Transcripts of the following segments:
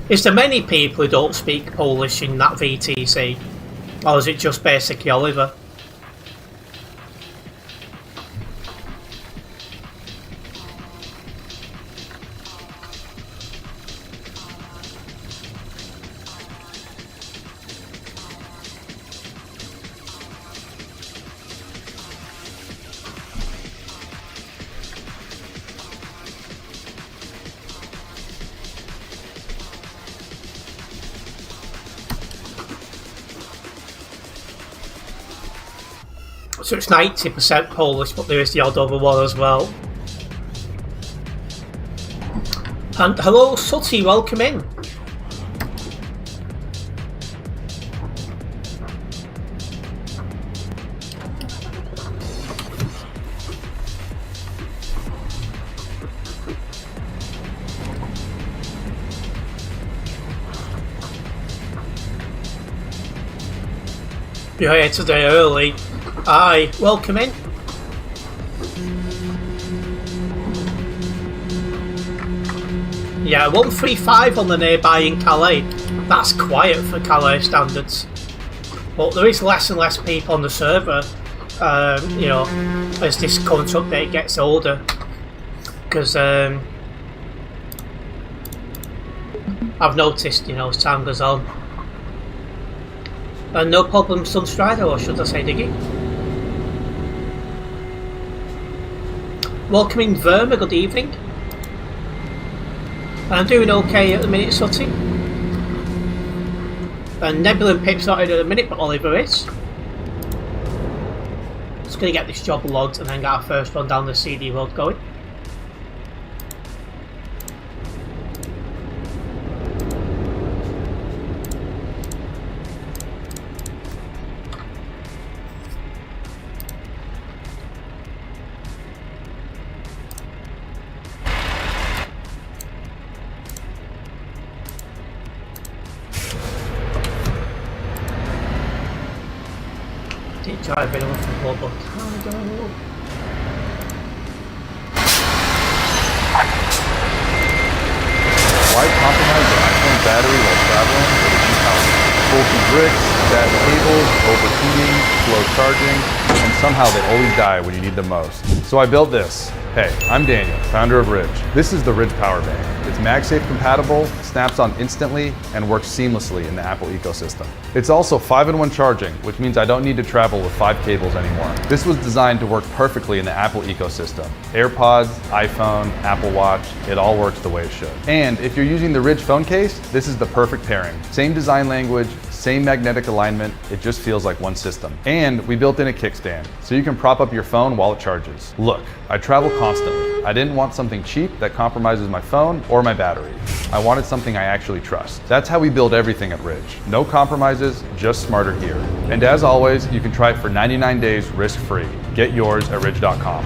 Is there many people who don't speak Polish in that VTC? Or is it just basically Oliver? So it's 90% Polish, but there is the odd other one as well. And hello, Sutty, welcome in. You're here today early. Aye, welcome in. Yeah, 135 on the nearby in Calais. That's quiet for Calais standards. But there is less and less people on the server, you know, as this current update gets older. Because I've noticed, you know, as time goes on. And no problem, Sunstrider, or should I say Diggy? Welcoming Verma, good evening. I'm doing okay at the minute, Sutty. And Nebula and Pip's not in at the minute, but Oliver is. Just going to get this job logged and then get our first run down the CD road going. Driving off the global cargo. Why compromise your iPhone battery while traveling with a cheap power? Faulty bricks, bad cables, overheating, slow charging, and somehow they always die when you need them most. So I built this. Hey, I'm Daniel, founder of Ridge. This is the Ridge Power Bank. It's MagSafe compatible, snaps on instantly, and works seamlessly in the Apple ecosystem. It's also 5-in-1 charging, which means I don't need to travel with 5 cables anymore. This was designed to work perfectly in the Apple ecosystem. AirPods, iPhone, Apple Watch, it all works the way it should. And if you're using the Ridge phone case, this is the perfect pairing. Same design language, same magnetic alignment, it just feels like one system. And we built in a kickstand, so you can prop up your phone while it charges. Look, I travel constantly. I didn't want something cheap that compromises my phone or my battery. I wanted something I actually trust. That's how we build everything at Ridge. No compromises, just smarter gear. And as always, you can try it for 99 days risk-free. Get yours at ridge.com.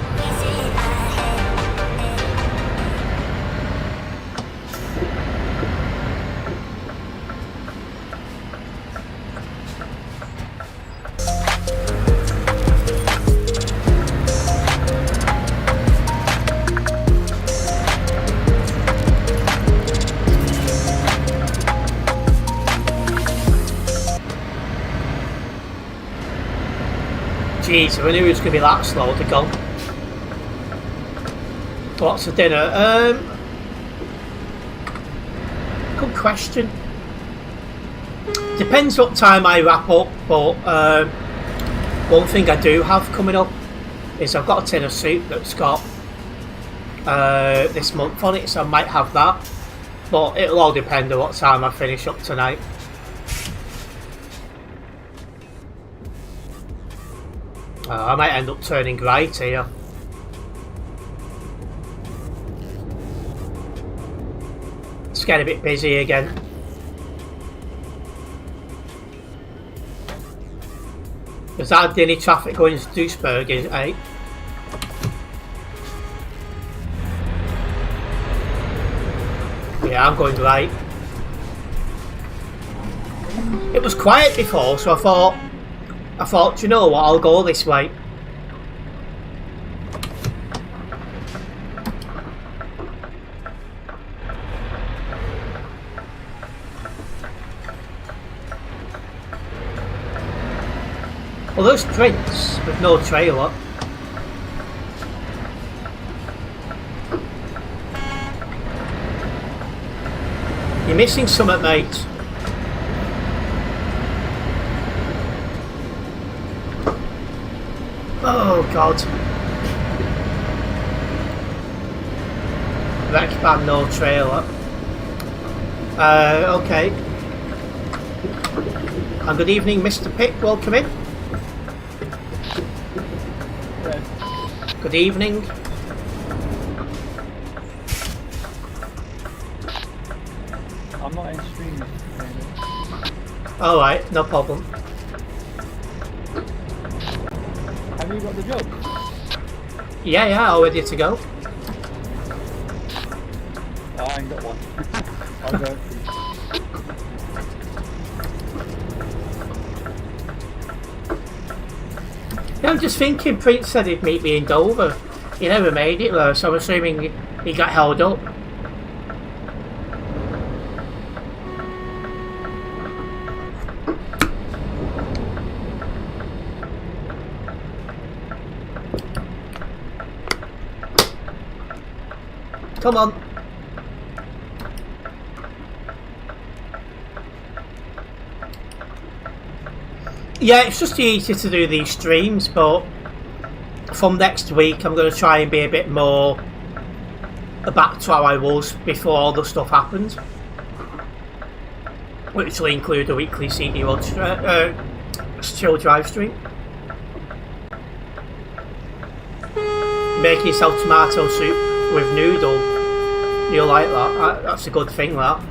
Jeez, I knew it was going to be that slow to go. What's for dinner? Good question. Depends what time I wrap up, but one thing I do have coming up is I've got a tin of soup that's got this month on it, so I might have that. But it'll all depend on what time I finish up tonight. I might end up turning right here. It's getting a bit busy again. There's hardly any traffic going to Duisburg, eh? Yeah, I'm going right. It was quiet before, so I thought, you know what, I'll go this way. Well, there's Prince with no trailer. You're missing something, mate. Oh, God. Wreck band, no trailer. Okay. And good evening, Mr. Pick. Welcome in. Good evening. I'm not in stream. Alright, no problem. Have you got the job? Yeah, all ready to go. Oh, I ain't got one. I'll go. Yeah, I'm just thinking Prince said he'd meet me in Dover. He never made it though, so I'm assuming he got held up. Come on. Yeah, it's just easy to do these streams, but from next week I'm going to try and be a bit more back to how I was before all the stuff happened, which will include a weekly CD chill drive stream. Make yourself tomato soup with noodle. You'll like that. That's a good thing, that.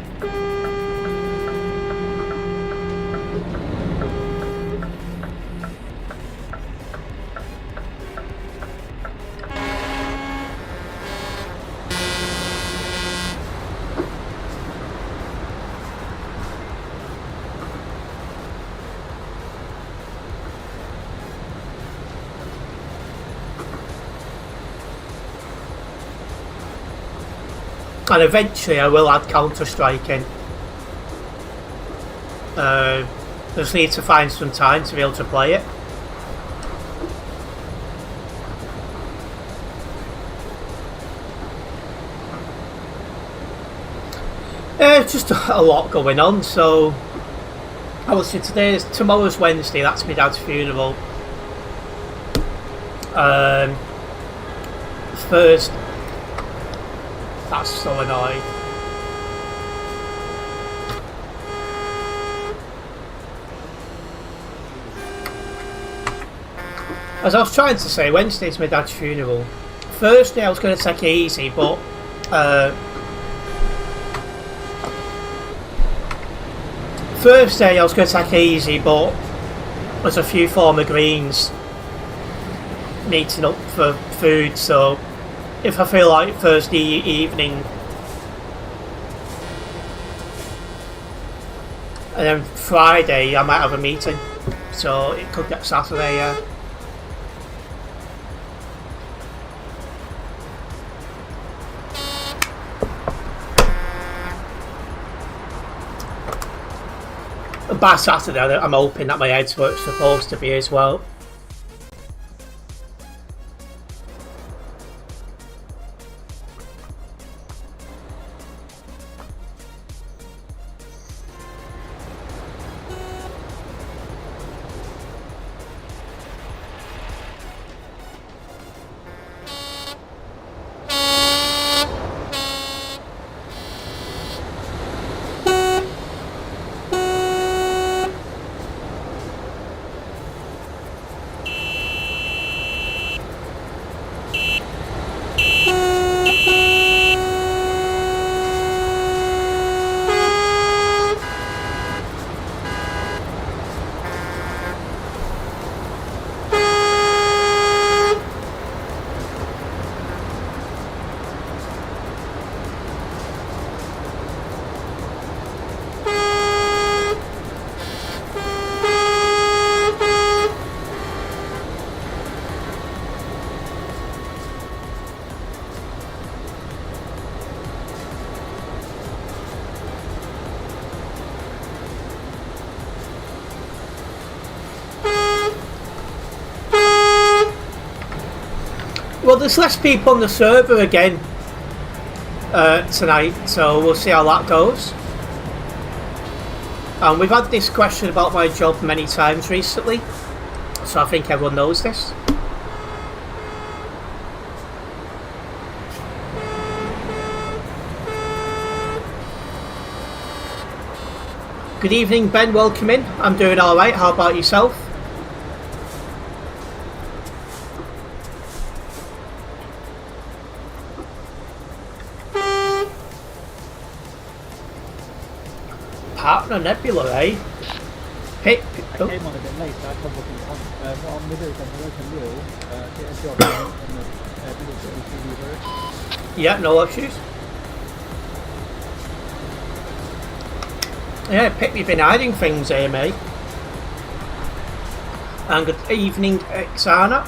And eventually I will add Counter-Strike in. I just need to find some time to be able to play it. Just a lot going on, so I would say tomorrow's Wednesday, that's my dad's funeral. Thursday, that's so annoying. As I was trying to say, Wednesday's my dad's funeral. Thursday I was going to take it easy, but Thursday I was going to take it easy, but there's a few former Greens meeting up for food, so if I feel like Thursday evening, and then Friday I might have a meeting, so it could get Saturday, yeah. By Saturday I'm hoping that my head's where it's supposed to be as well. Well, there's less people on the server again tonight, so we'll see how that goes. And we've had this question about my job many times recently, so I think everyone knows this. Good evening, Ben. Welcome in. I'm doing all right. How about yourself? Partner Nebula, eh? Hey, I came on a bit late, so I can't look on. What I'm going to do is I'm going to Lil, get a job on the TV verse. Yeah, no issues. Yeah, Pip, you've been hiding things, Amy. And good evening, Xana.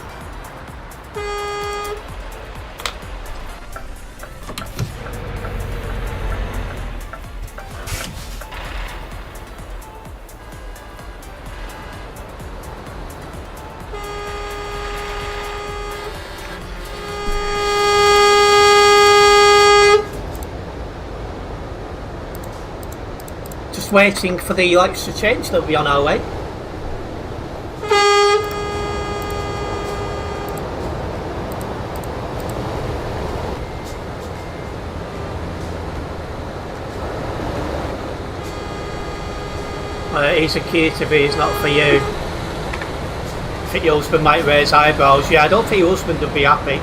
Waiting for the lights to change, they'll be on our way. He's a cutie, but he's not for you. I think your husband might raise eyebrows. Yeah, I don't think your husband would be happy.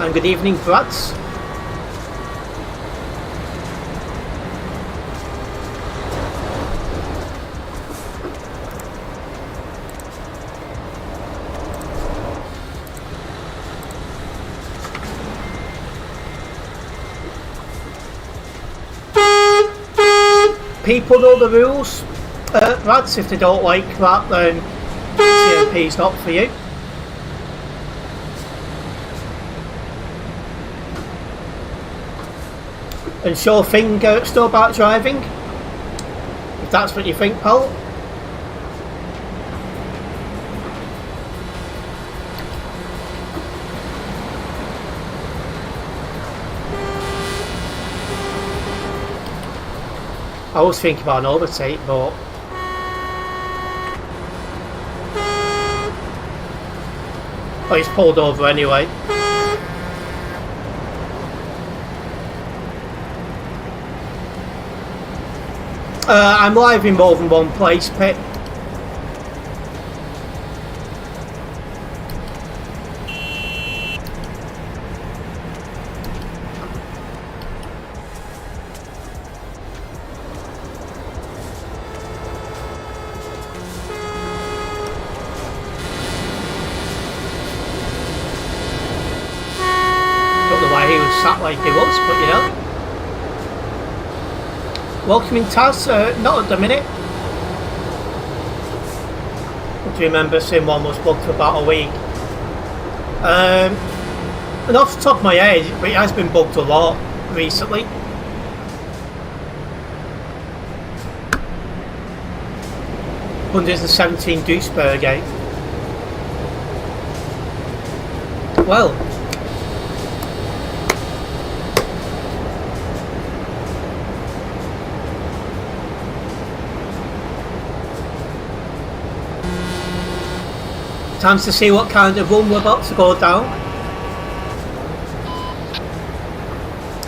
And good evening, Brads. People know the rules, lads. If they don't like that, then TMP's not for you. And sure thing, Snowbart driving, if that's what you think, pal. I was thinking about an overtake, but oh, he's pulled over anyway. I'm live in more than one place, Pip. Sat like he was, but you know. Welcome in, Taz. Not at the minute. Do you remember seeing one was booked for about a week? And off the top of my head, it has been booked a lot recently. $117 Duisburg, eh? Well. Time to see what kind of run we're about to go down.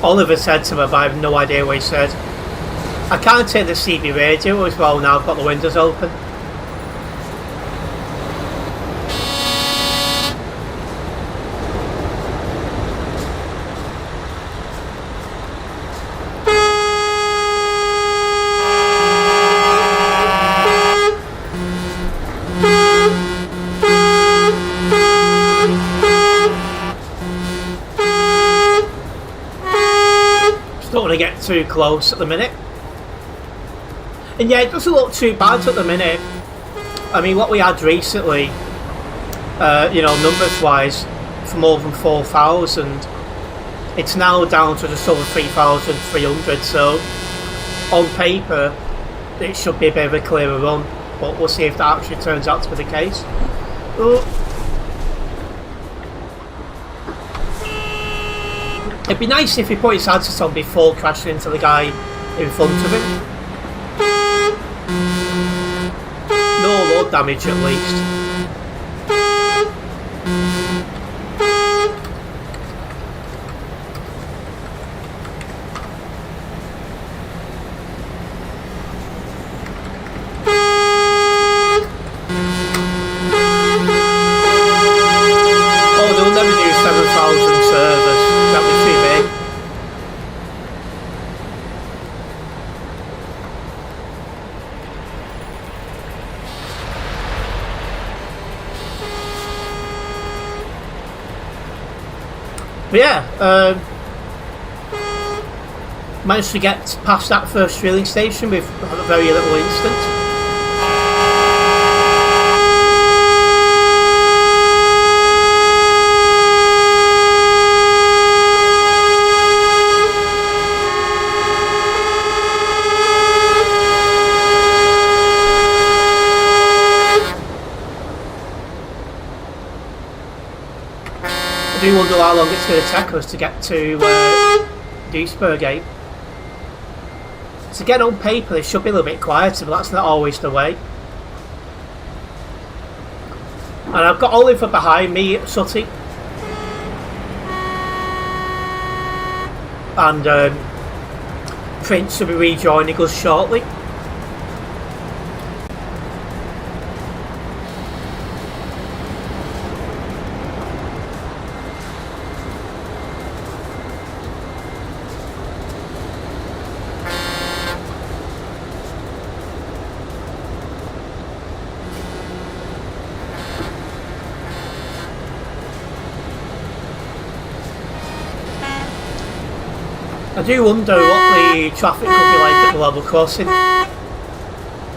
Oliver said to me, but I have no idea what he said. I can't take the CB radio as well now I've got the windows open. Get too close at the minute, and yeah, it doesn't look too bad at the minute. I mean, what we had recently, you know, numbers wise, for more than 4,000, it's now down to just over 3,300. So on paper, it should be a bit of a clearer run. but we'll see if that actually turns out to be the case. Oh. It'd be nice if he put his hands on before crashing into the guy in front of him. No load damage at least. Oh, they'll never do 7,000 servers. That was too big. But yeah, managed to get past that first drilling station with very little instant. I do wonder how long it's going to take us to get to Duisburg. So again, on paper it should be a little bit quieter, but that's not always the way. And I've got Oliver behind me at Sutty. And Prince will be rejoining us shortly. I do wonder what the traffic could be like at the level crossing.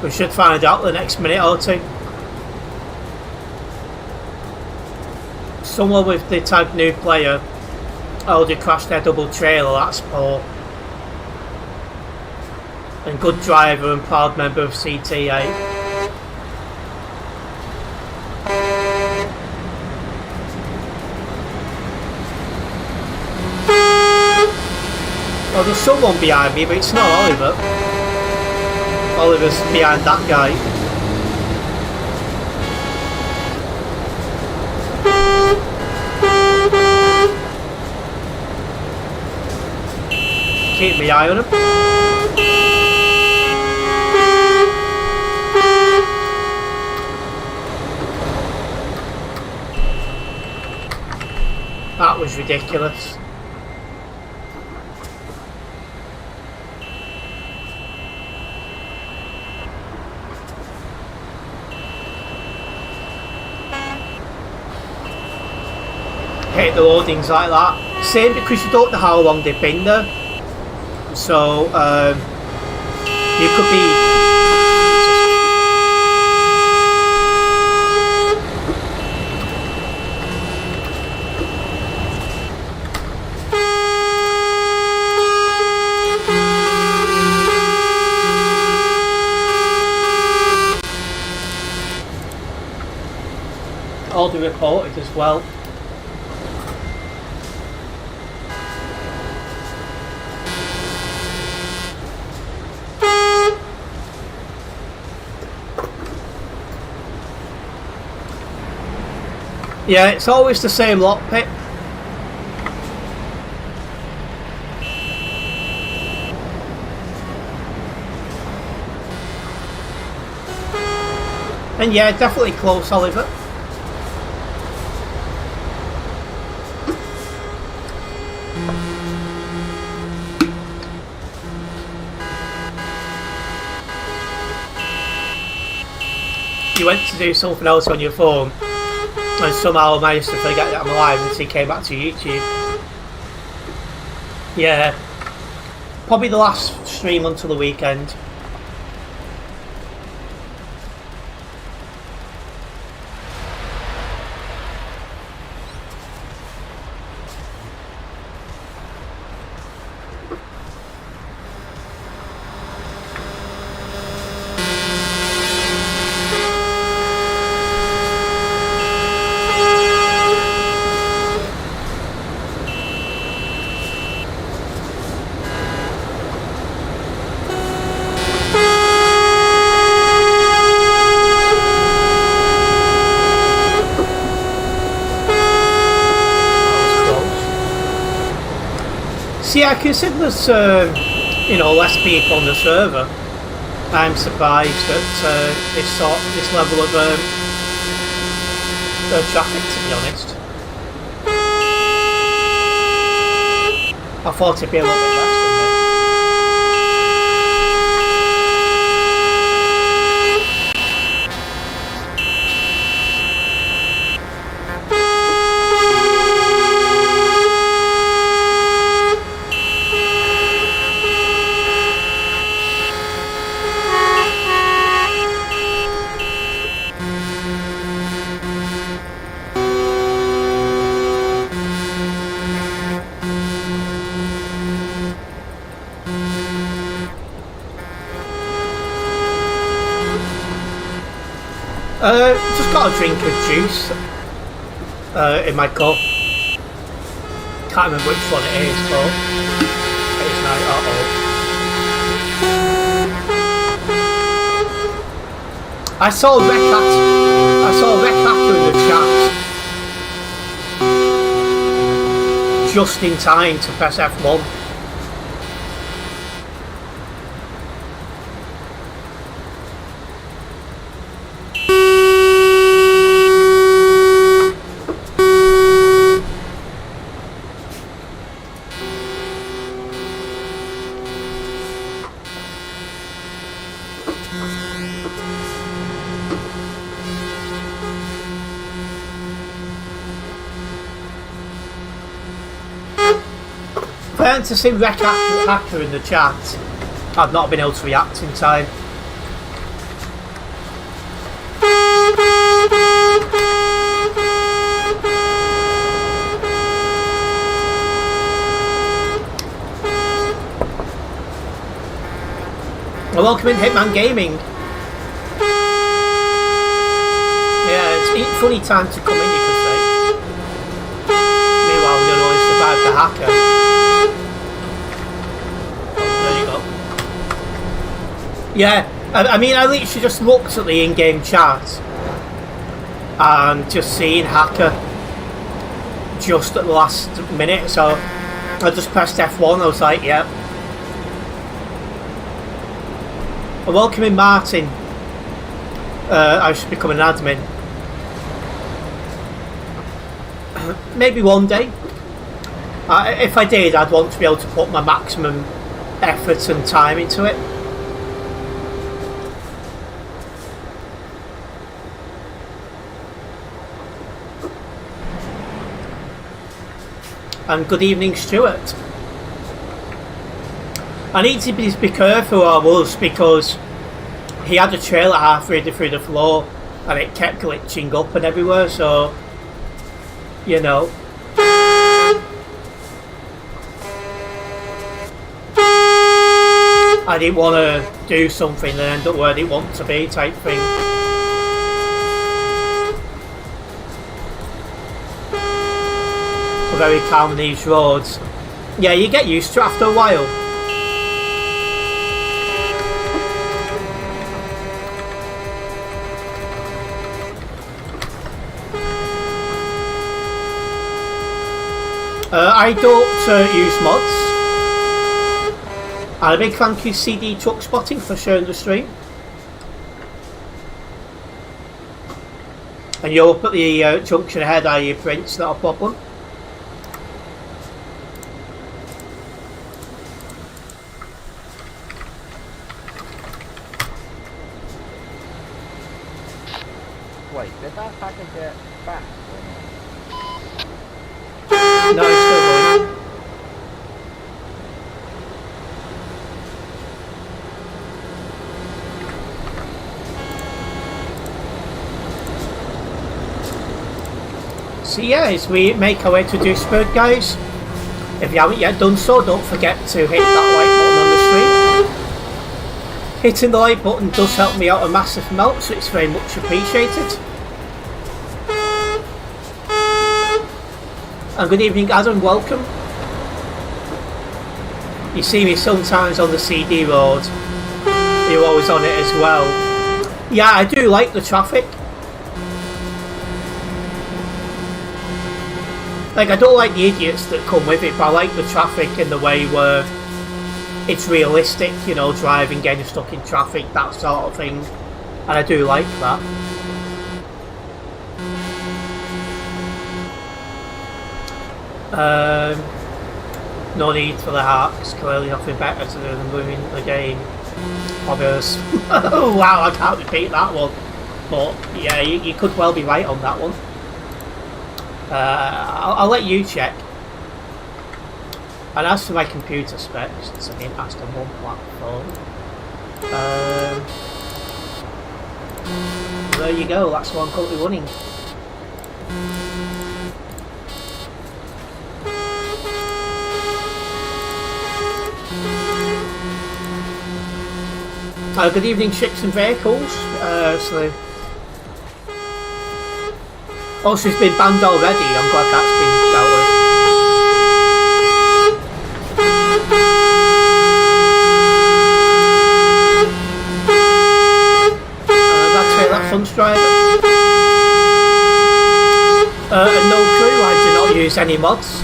We should find out the next minute or two. Someone with the tag new player already crashed their double trailer, that's poor. And good driver and proud member of CTA. Oh, there's someone behind me, but it's not Oliver. Oliver's behind that guy. Keep my eye on him. That was ridiculous. Hate the loadings like that. Same because you don't know how long they've been there. So you could be. All the reported as well. Yeah, it's always the same lockpick. And yeah, definitely close, Oliver. You went to do something else on your phone and somehow managed to forget that I'm alive until he came back to YouTube. Yeah, probably the last stream until the weekend. See, I consider there's you know, less people on the server. I'm surprised at this level of traffic, to be honest. I thought it'd be a little bit less than this. Just got a drink of juice in my cup. Can't remember which one it is, but it's nice. I saw Rec Hacker in the chat just in time to press F1. To see Rec Hacker in the chat, I've not been able to react in time. Well, welcome in Hitman Gaming. Yeah, it's a funny time to come in, you could say. Meanwhile, we don't always survive the hacker. Yeah, I mean, I literally just looked at the in-game chat and just seeing Hacker just at the last minute, so I just pressed F1. I was like, yep. Well, welcoming Martin. I should become an admin. Maybe one day. If I did, I'd want to be able to put my maximum effort and time into it. And good evening, Stuart. I need to be careful who I was because he had a trailer halfway through the floor and it kept glitching up and everywhere, so you know. I didn't want to do something and end up where I didn't want to be, type thing. Very calm these roads. Yeah, you get used to it after a while. I don't use mods. And a big thank you CD Truck Spotting for sharing the stream. And you're up at the junction ahead, are you, Prince? Not a problem. Wait, did that hacker get back? No, it's still going. So yeah, as we make our way to Duisburg, guys, if you haven't yet done so, don't forget to hit that like button on the stream. Hitting the like button does help me out a massive amount, so it's very much appreciated. And good evening, Adam, welcome. You see me sometimes on the CD road, you're always on it as well. Yeah, I do like the traffic. Like, I don't like the idiots that come with it, but I like the traffic in the way where it's realistic, you know, driving, getting stuck in traffic, that sort of thing. And I do like that. No need for the heart, because clearly nothing better to do than winning the game. Obvious. Oh wow, I can't repeat that one. But yeah, you could well be right on that one. I'll let you check. And as for my computer specs, it's an Aston one platform. There you go, that's what I'm currently running. Good evening, ships and vehicles. Oh, she's been banned already. I'm glad that's been dealt with. That's it, that's Sunstrider. And no crew, I do not use any mods.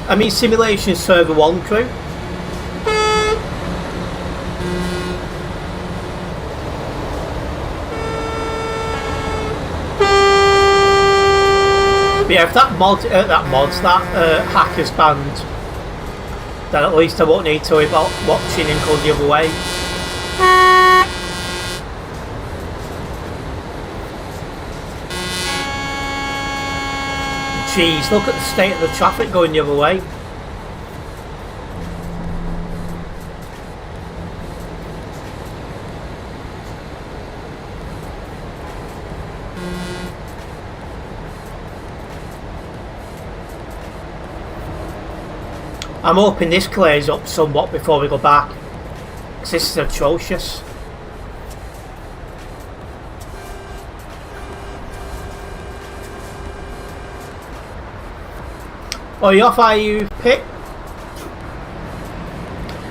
I mean, simulation server 1 crew. But yeah, if that hacker's banned, then at least I won't need to worry about watching him go the other way. Jeez, look at the state of the traffic going the other way. I'm hoping this clears up somewhat before we go back, because this is atrocious. Oh, you off, are you, Pip?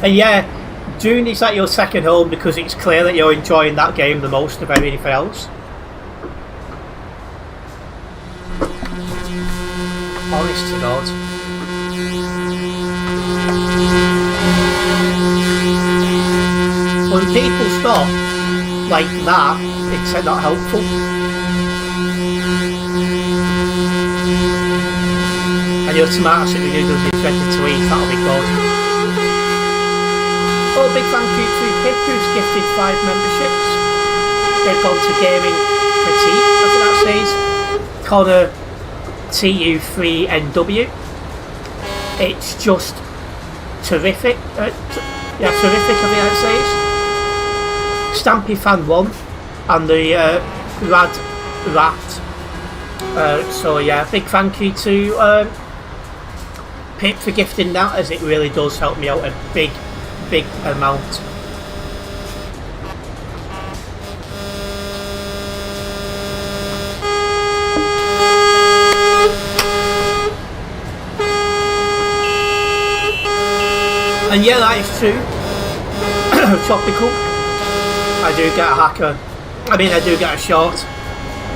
And yeah, June is at your second home because it's clear that you're enjoying that game the most of anything else. Honest to God. When people stop like that, it's not helpful. And your tomatoes that you do is ready to eat, that'll be good. Oh, big thank you to Pip who's gifted 5 memberships. They've gone to Gaming Critique, I think that says. Connor TU3NW. It's just terrific. Yeah, terrific, I think that says. Stampy Fan 1 and the Rad Rat. So yeah, big thank you to Pip for gifting that, as it really does help me out a big amount. And yeah, that is true. Tropical. I do get a hacker. I mean, I do get a short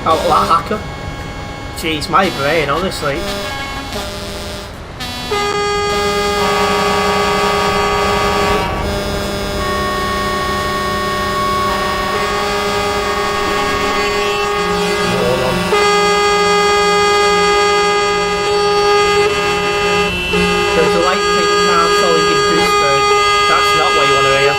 out of that hacker. Jeez, my brain, honestly. There's a light pink car showing in Duisburg. That's not what you want to hear.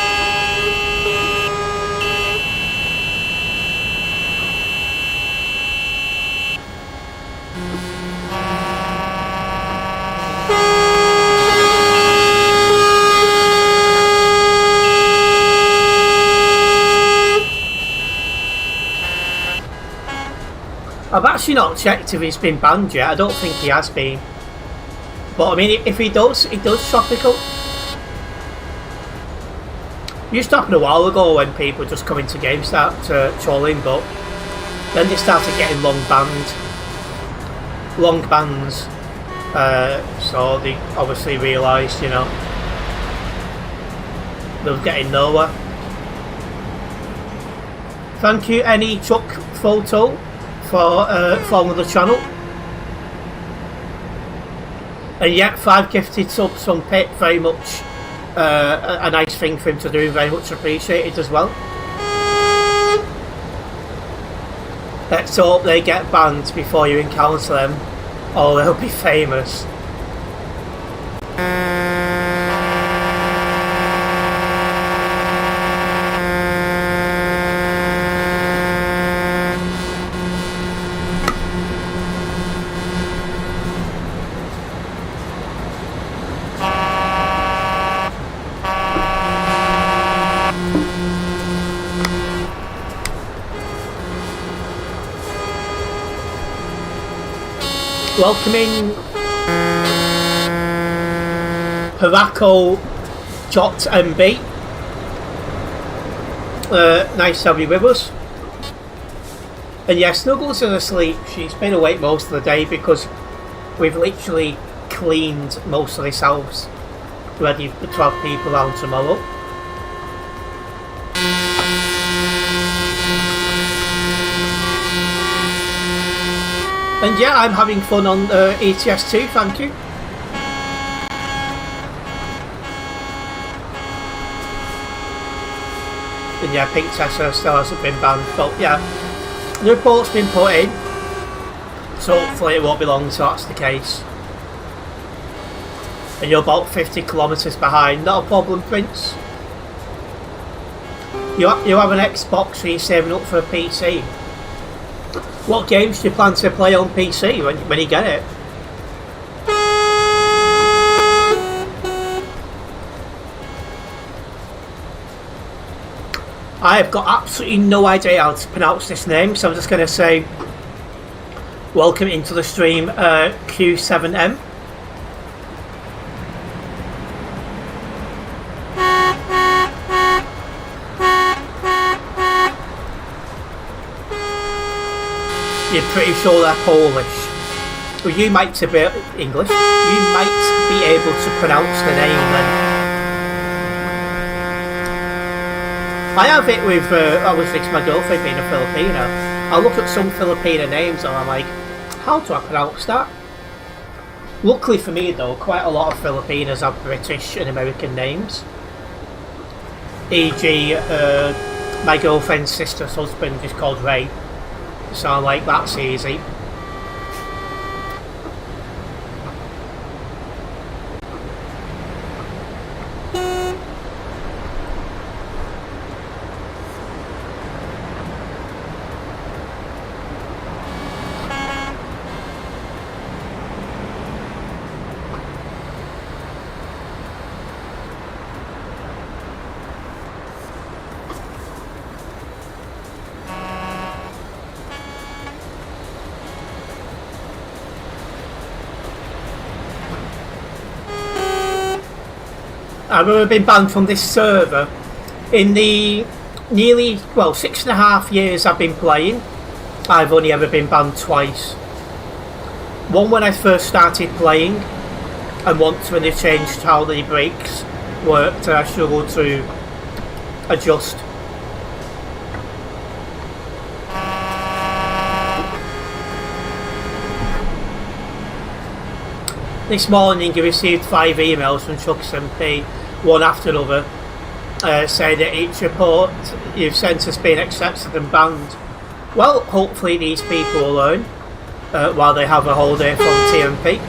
I've actually not checked if he's been banned yet. I don't think he has been. But I mean, if he does tropical. Used to happen a while ago when people just come into games start trolling, but then they started getting long bans. So they obviously realised, you know, they were getting nowhere. Thank you, Any Truck Photo, for following the channel. And yeah, 5 gifted subs from Pit, very much a nice thing for him to do, very much appreciated as well. Let's hope they get banned before you encounter them, or they'll be famous. Welcoming Paraco Jot MB. Nice to have you with us. And yeah, Snuggles is asleep. She's been awake most of the day because we've literally cleaned most of this house, ready to have people around tomorrow. And yeah, I'm having fun on ETS too, thank you. And yeah, Pink Tessa still hasn't been banned, but yeah, the report's been put in, so hopefully it won't be long until that's the case. And you're about 50 kilometres behind, not a problem, Prince. You have an Xbox, so you're saving up for a PC. What games do you plan to play on PC when you get it? I have got absolutely no idea how to pronounce this name, so I'm just going to say welcome into the stream, Q7M. You're pretty sure they're Polish. Well, you might be English. You might be able to pronounce the name then. I have it with, obviously, my girlfriend being a Filipino. I look at some Filipino names and I'm like, how do I pronounce that? Luckily for me though, quite a lot of Filipinos have British and American names. E.g., my girlfriend's sister's husband is called Ray. So I'm like, that's easy. I've ever been banned from this server. In the nearly, 6.5 years I've been playing, I've only ever been banned twice. One when I first started playing, and once when they changed how the breaks worked and I struggled to adjust. This morning you received 5 emails from Chucks MP, one after another, saying that each report you've sent has been accepted and banned. Well, hopefully these people will learn while they have a holiday from TMP.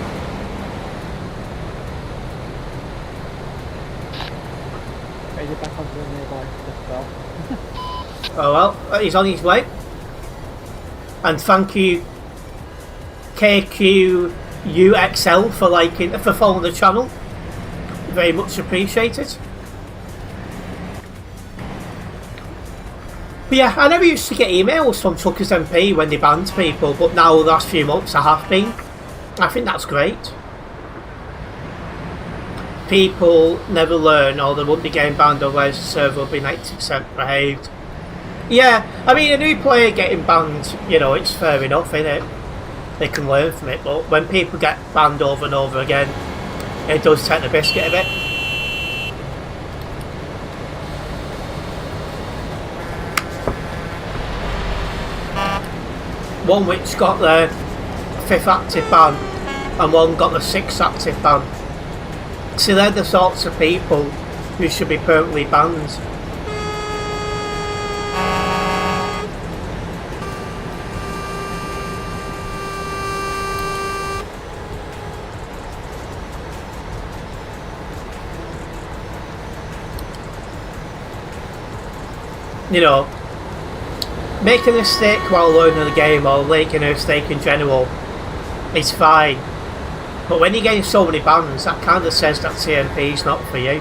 Oh well, he's on his way. And thank you KQUXL for following the channel. Very much appreciated. But yeah, I never used to get emails from Truckers MP when they banned people, but now the last few months I have been. I think that's great. People never learn, or they wouldn't be getting banned otherwise the server would be 90% behaved. Yeah, I mean, a new player getting banned, you know, it's fair enough, innit? They can learn from it, but when people get banned over and over again, it does take the biscuit a bit. One which got the 5th active ban, and one got the 6th active ban. So they're the sorts of people who should be permanently banned. You know, making a mistake while learning the game or making a mistake in general is fine. But when you're getting so many bans, that kind of says that TMP is not for you.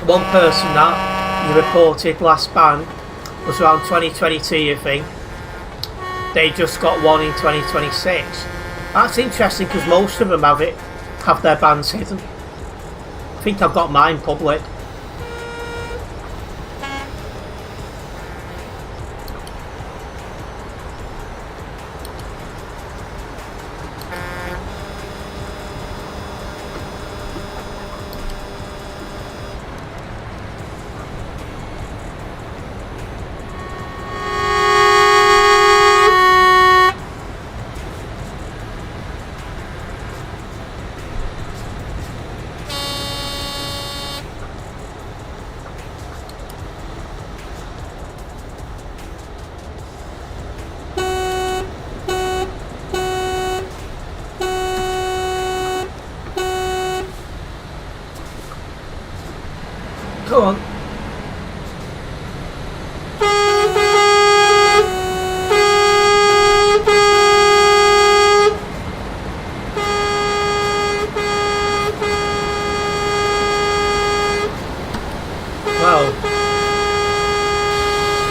One person that you reported last ban was around 2022, I think. They just got one in 2026. That's interesting because most of them have their bans hidden. I think I've got mine public. Go on. Well,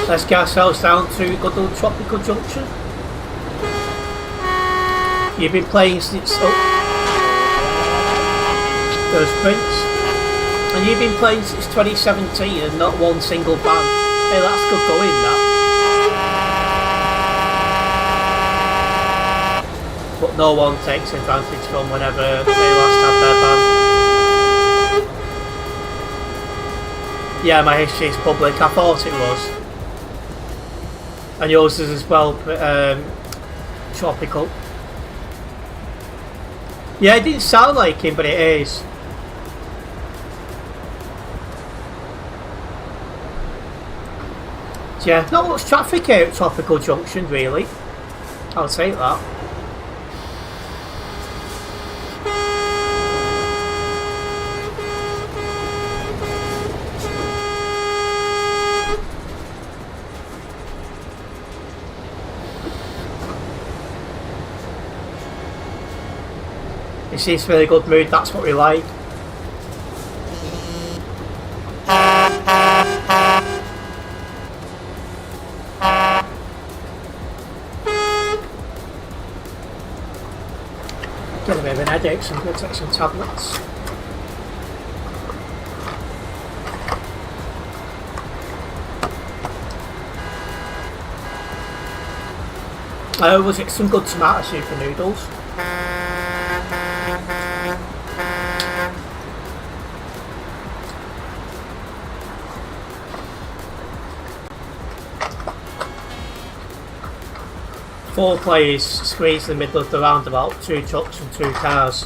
let's get ourselves down to good old Tropical Junction. You've been playing since those Prince. And you've been playing since 2017 and not one single ban. Hey, that's good going, that. But no one takes advantage from whenever they last had their ban. Yeah, my history is public. I thought it was. And yours is as well, Tropical. Yeah, it didn't sound like him, but it is. Yeah, not much traffic here at Tropical Junction, really. I'll take that. He seems in a really good mood, that's what we like. Get a bit of an headache, so I'm going to take some tablets. Was it some good tomato soup and noodles? Four players squeezed in the middle of the roundabout, 2 trucks and 2 cars.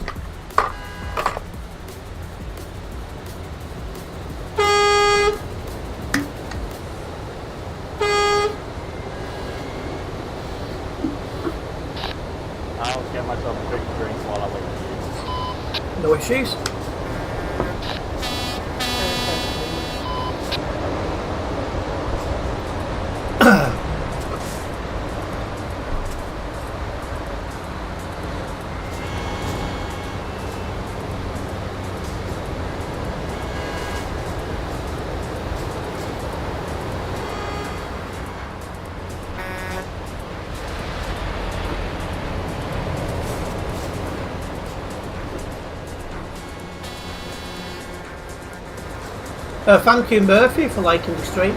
I'll get myself a quick drink while I wait for you. No issues. Thank you, Murphy, for liking the stream.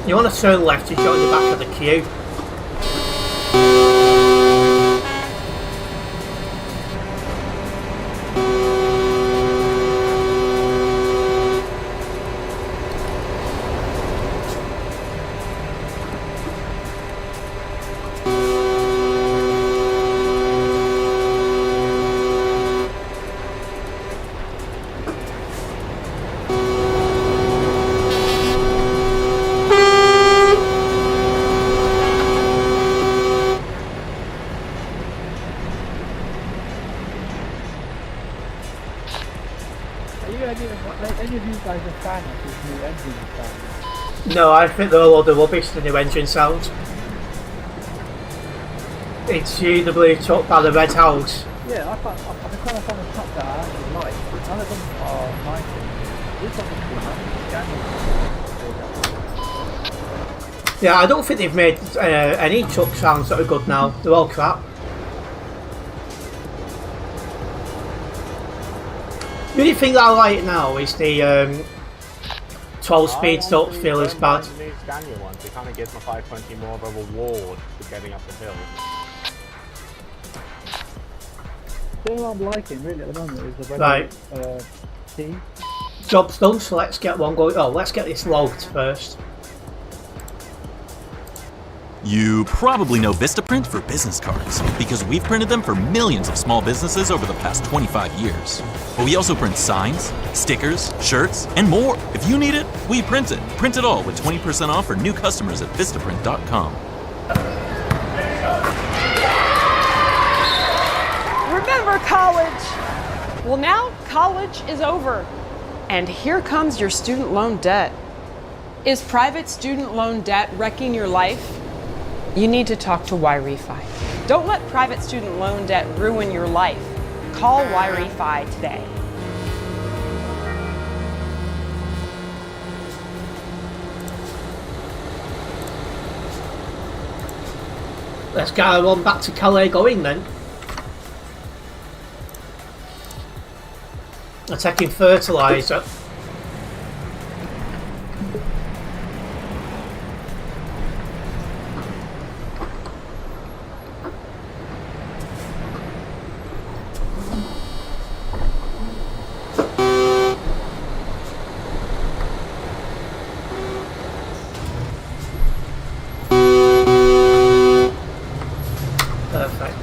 You want to turn left to join the back of the queue. Any of you guys a fan of this new engine sound? No, I think they're a load of rubbish, the new engine sound. It's you, the blue truck by the red house. Yeah, I've been trying to find a truck that I actually like. None of them are nice. This one is good. Yeah, I don't think they've made any truck sounds that are good now. They're all crap. The only thing that I like now is the 12 speeds don't feel as bad. The new Scania ones, it kind of gives my 520 more of a reward for getting up the hill. The thing I'm liking really at the moment is the red Right. T. Job's done, so let's get one going. Oh, let's get this logged first. You probably know Vistaprint for business cards, because we've printed them for millions of small businesses over the past 25 years. But we also print signs, stickers, shirts, and more. If you need it, we print it. Print it all with 20% off for new customers at Vistaprint.com. Remember college! Well, now college is over. And here comes your student loan debt. Is private student loan debt wrecking your life? You need to talk to YRefi. Don't let private student loan debt ruin your life. Call YRefi today. Let's get our one back to Calais going then. I'm taking fertiliser. Perfect.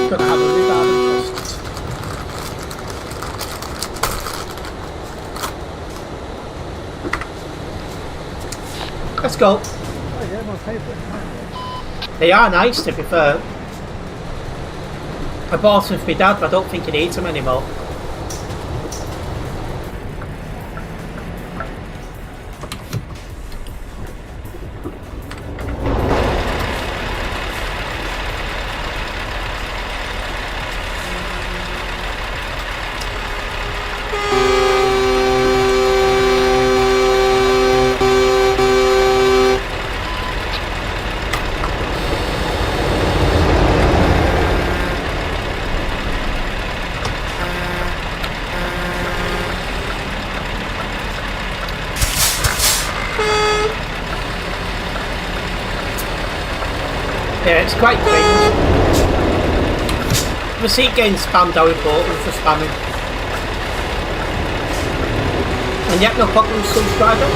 Gonna have a rhubarb and custard. Let's go. Oh yeah, my favourite. They are nice, to be fair. I bought them for my dad, but I don't think he needs them anymore. Yeah, it's quite cringe. The seat getting spammed how important for spamming. And yet no problem, subscriber.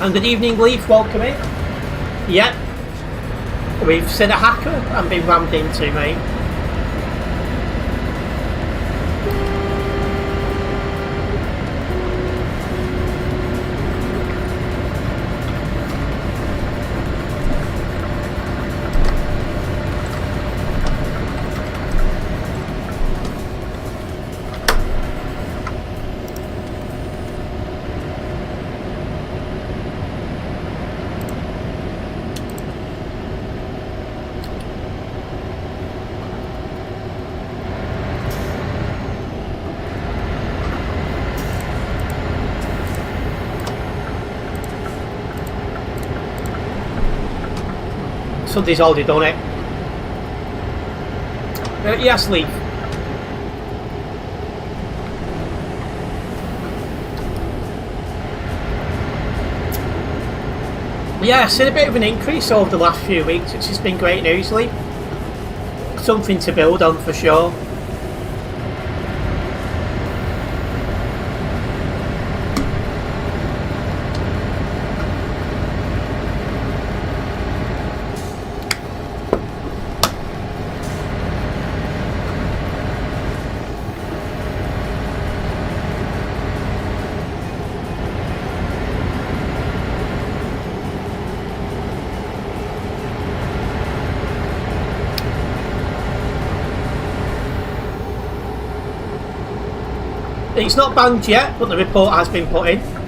And good evening, Leaf. Welcome in. Yep. We've seen a hacker and been rammed into, mate. Somebody's already done it. Yes, Leaf. Yeah, I've seen a bit of an increase over the last few weeks, which has been great news, Leaf. Something to build on for sure. It's not banned yet, but the report has been put in.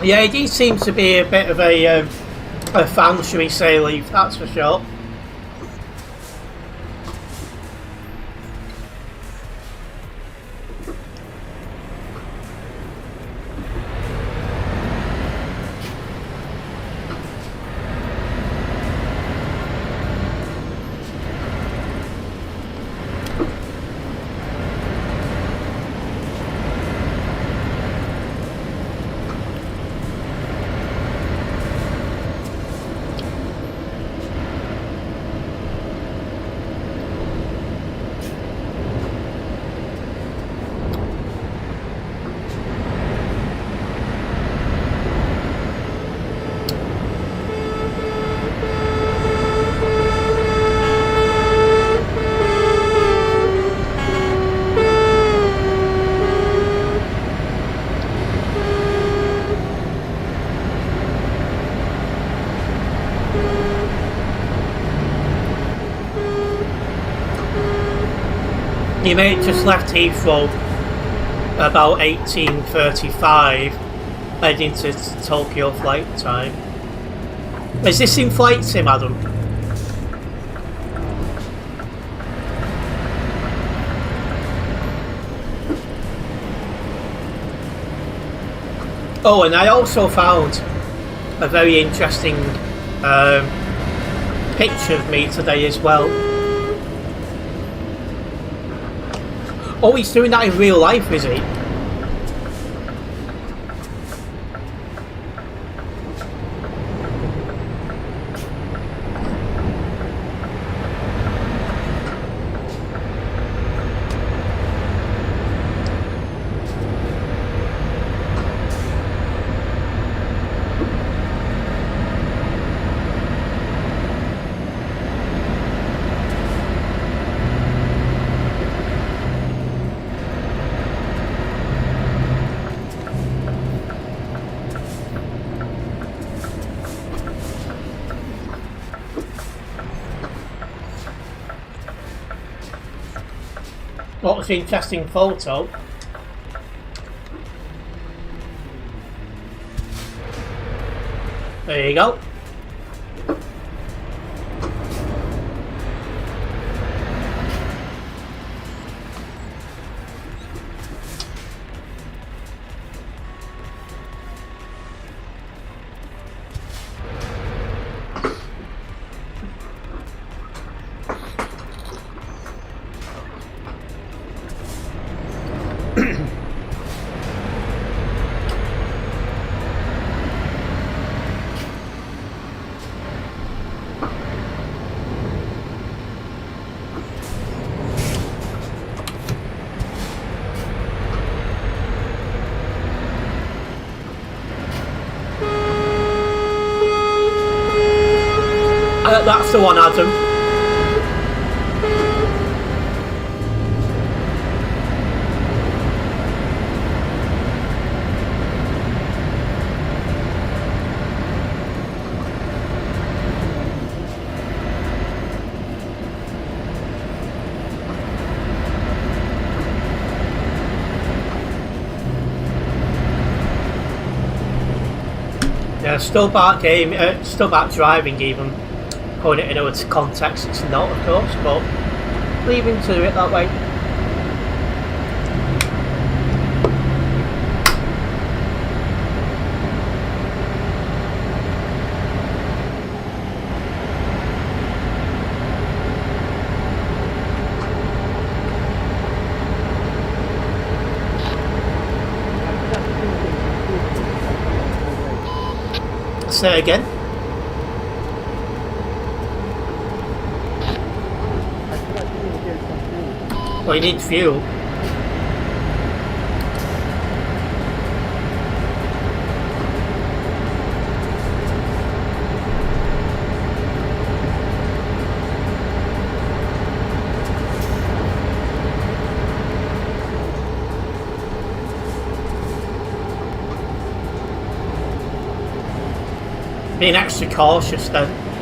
Yeah, he seems to be a bit of a fan, shall we say, Leaf, that's for sure. Your mate just left Heathrow about 18:35, heading to Tokyo flight time. Is this in flight sim, Adam? Oh, and I also found a very interesting picture of me today as well. Oh, he's doing that in real life, is he? What's an interesting photo? There you go. That's the one, Adam. Yeah, still back game, still back driving even. Putting it into context, it's not, of course, but leaving to it that way. Say it again. Well, you need fuel. Being extra cautious then.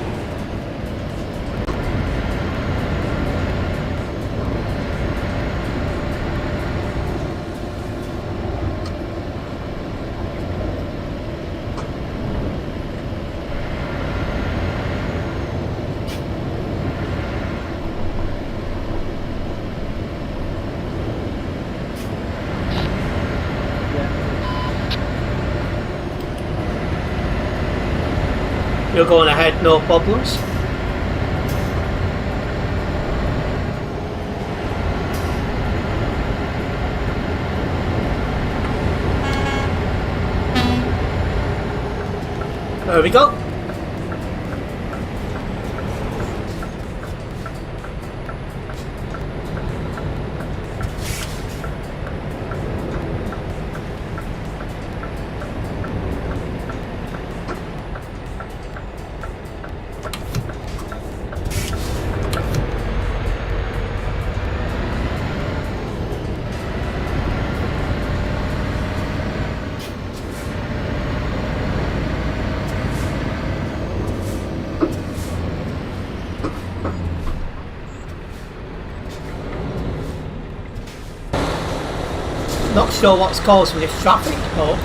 You're going ahead, no problems. There we go. Not sure what's causing this traffic, but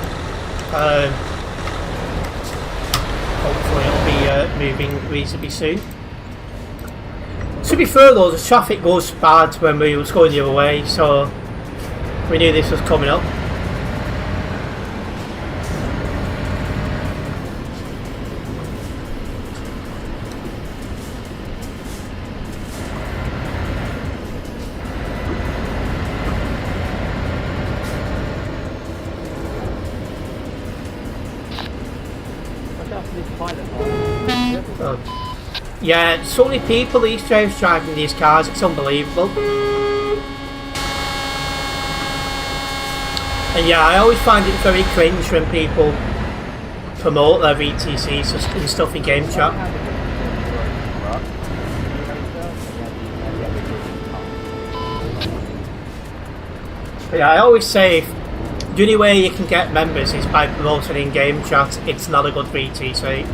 hopefully it'll be moving reasonably soon. To be fair though, the traffic was bad when we was going the other way, so we knew this was coming up. Yeah, so many people these days driving these cars, it's unbelievable. And yeah, I always find it very cringe when people promote their VTCs and stuff in game chat. But yeah, I always say the only way you can get members is by promoting in game chat. It's not a good VTC.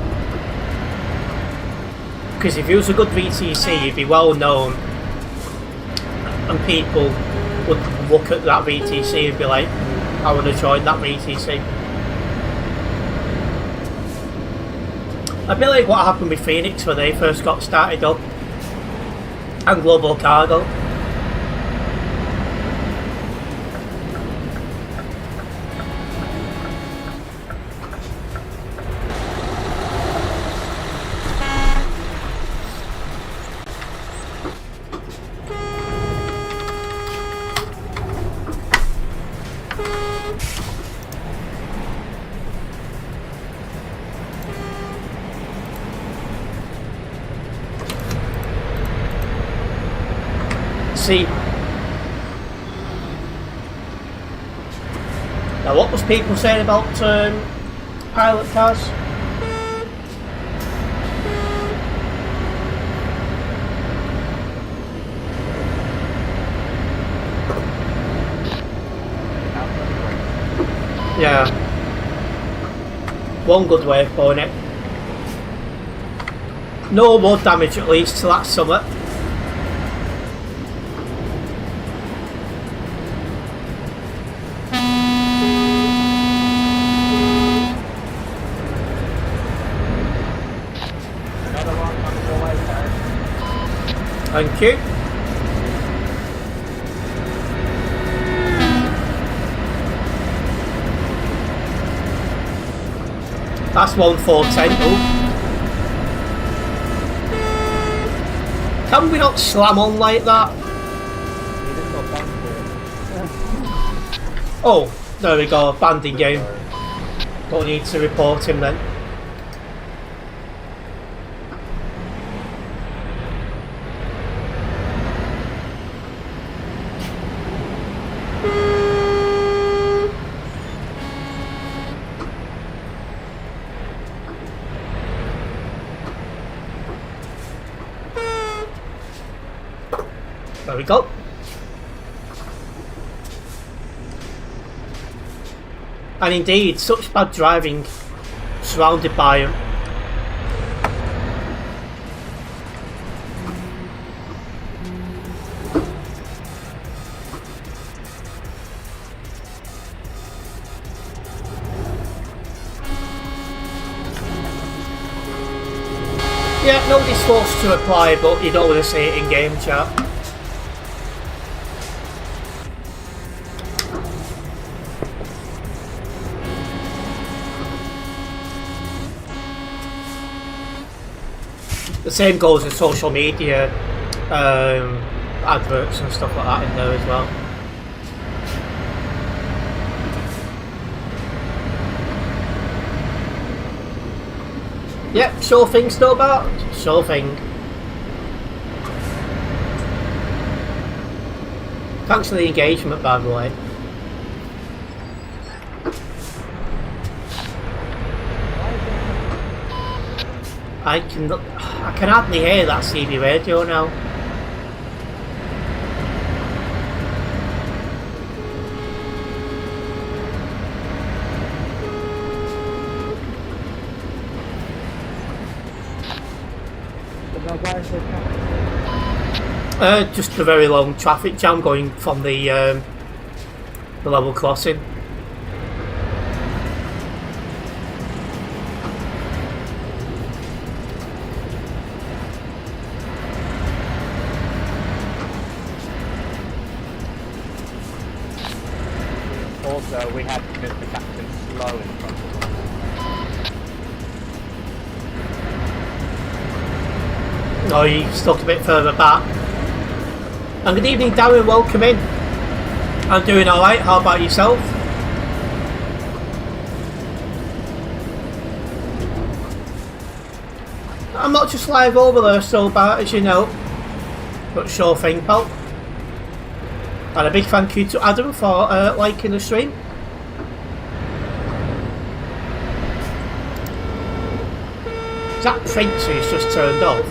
Because if it was a good VTC, you'd be well known and people would look at that VTC and be like, I want to join that VTC. A bit like what happened with Phoenix when they first got started up, and Global Cargo. See, now what was people saying about pilot cars? Yeah, one good way of putting it. No road damage at least till that summit. Thank you. That's 1410. Oh. Can we not slam on like that? Oh, there we go. Banding game. Don't need to report him then. There we go. And indeed, such bad driving, surrounded by him. Yeah, nobody's forced to apply, but you don't want to see it in game chat. The same goes with social media, adverts and stuff like that in there as well. Yep, sure thing, Snowbart. Sure thing. Thanks for the engagement, by the way. I can hardly hear that CB radio now. Just a very long traffic jam going from the level crossing. Also, we had Mr. Captain Slow in front of us. Oh, you stuck a bit further back. And good evening, Darren, welcome in. I'm doing alright, how about yourself? I'm not just live over there, so bad as you know. But sure thing, pal. And a big thank you to Adam for liking the stream. Is that Prince who's just turned off?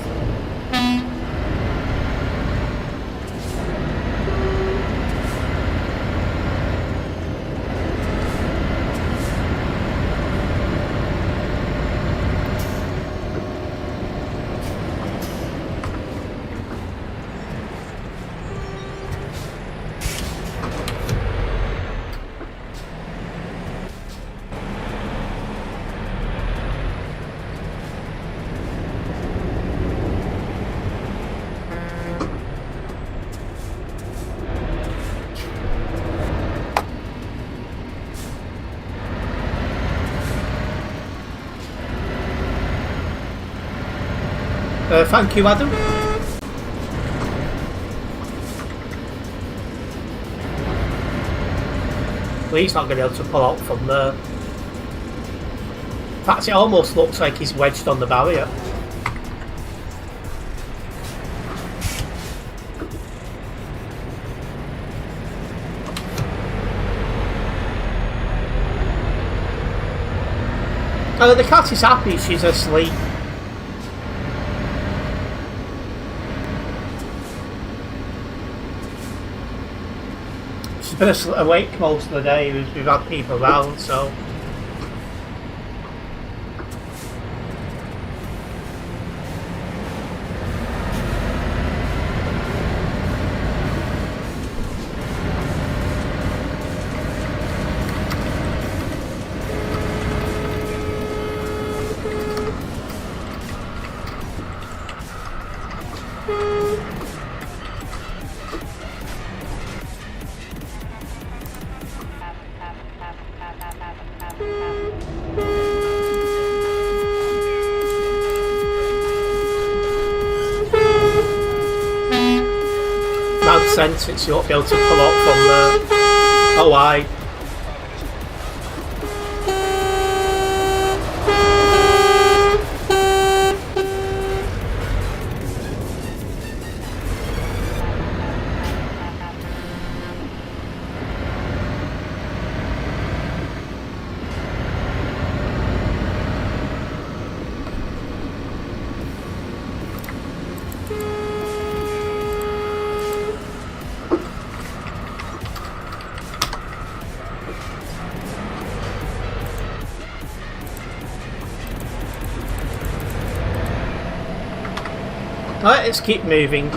Thank you, Adam. Well, he's not going to be able to pull out from there. In fact, it almost looks like he's wedged on the barrier. The cat is happy, she's asleep. She's been awake most of the day, we've had people around, so... Since you won't be able to pull up from there. Oh, aye. Alright, let's keep moving.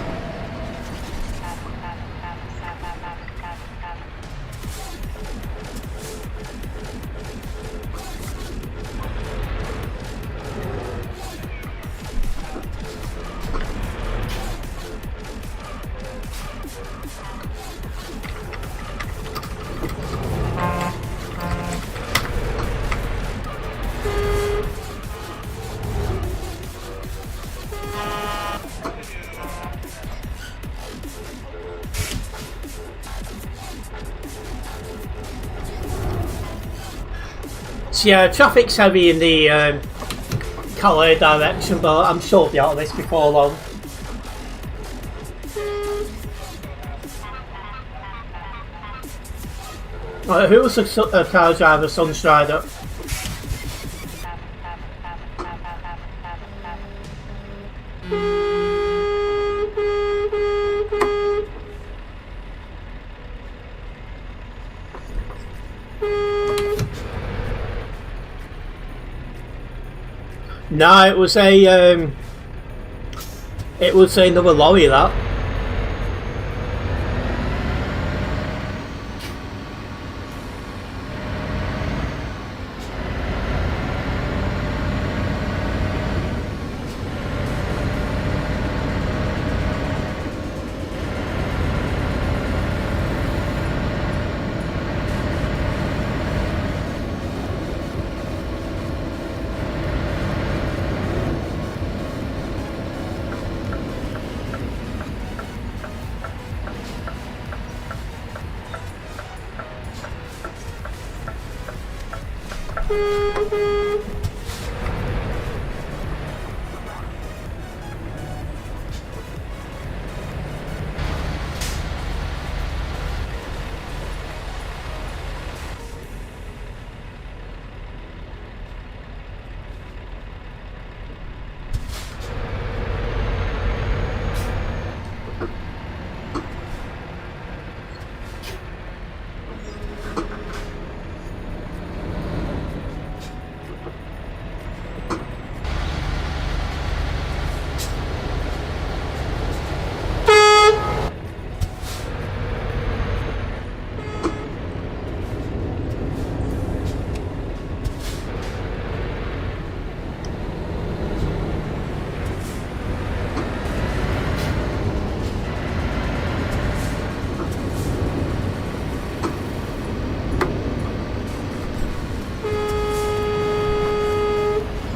Yeah, traffic's heavy in the Calais direction, but I'm sure we'll be out of this before long. Who was the car driver, Sunstrider? No, it was another lorry, that.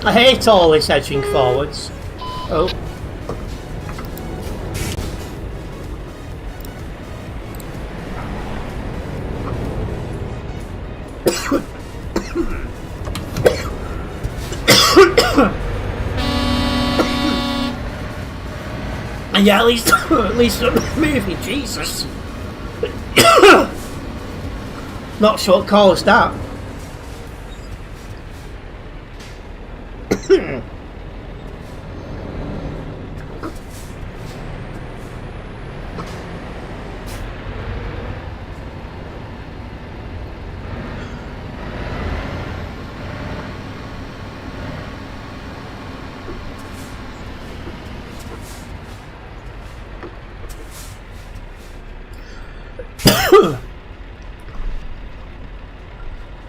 I hate all this edging forwards. Oh. And yeah, at least the movie, Jesus. Not sure what caused that.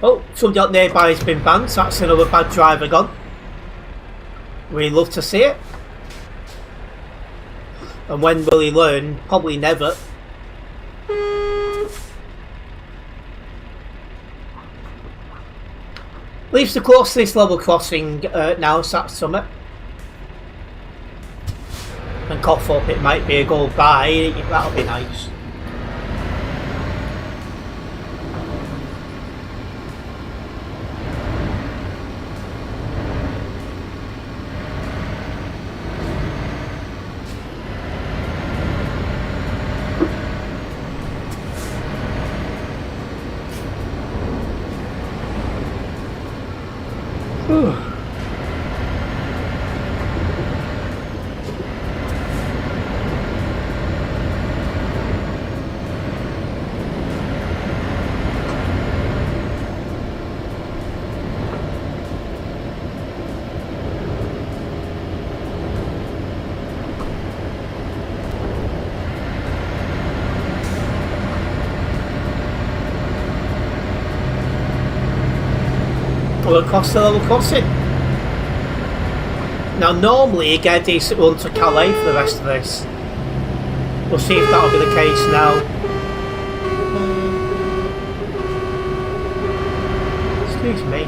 Oh, somebody out nearby has been banned, so that's another bad driver gone. We love to see it. And when will he learn? Probably never. Leaves the close to this level crossing now, so that's summit. And cough up, it might be a go by, that'll be nice. We'll cross the level crossing. Now normally you get a decent run to Calais for the rest of this. We'll see if that'll be the case now. Excuse me.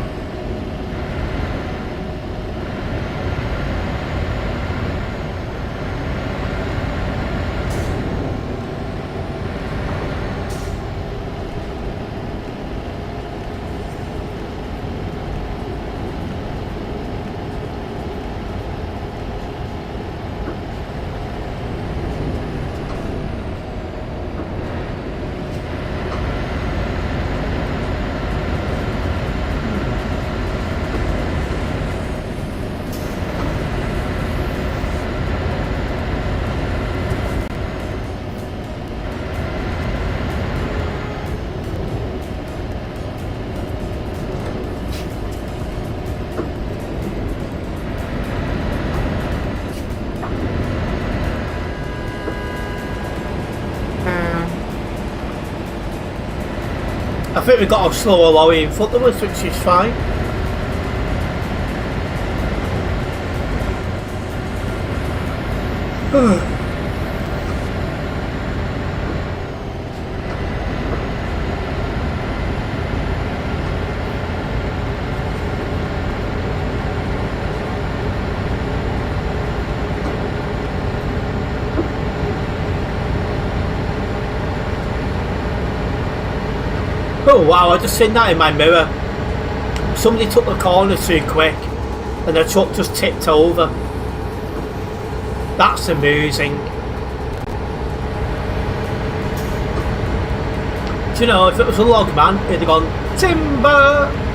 I think we got a slower lorry in front of us, which is fine. Oh wow, I just seen that in my mirror. Somebody took the corner too quick and the truck just tipped over. That's amusing. Do you know, if it was a log man, he'd have gone, timber!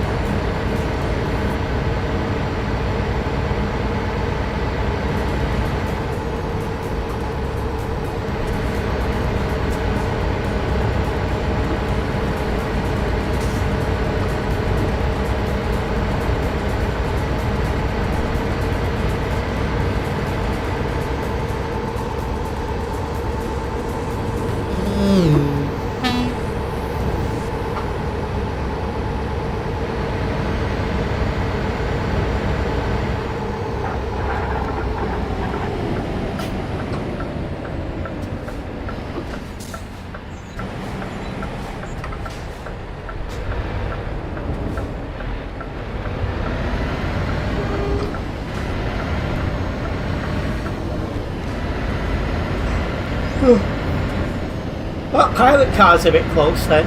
That pilot car's a bit close then.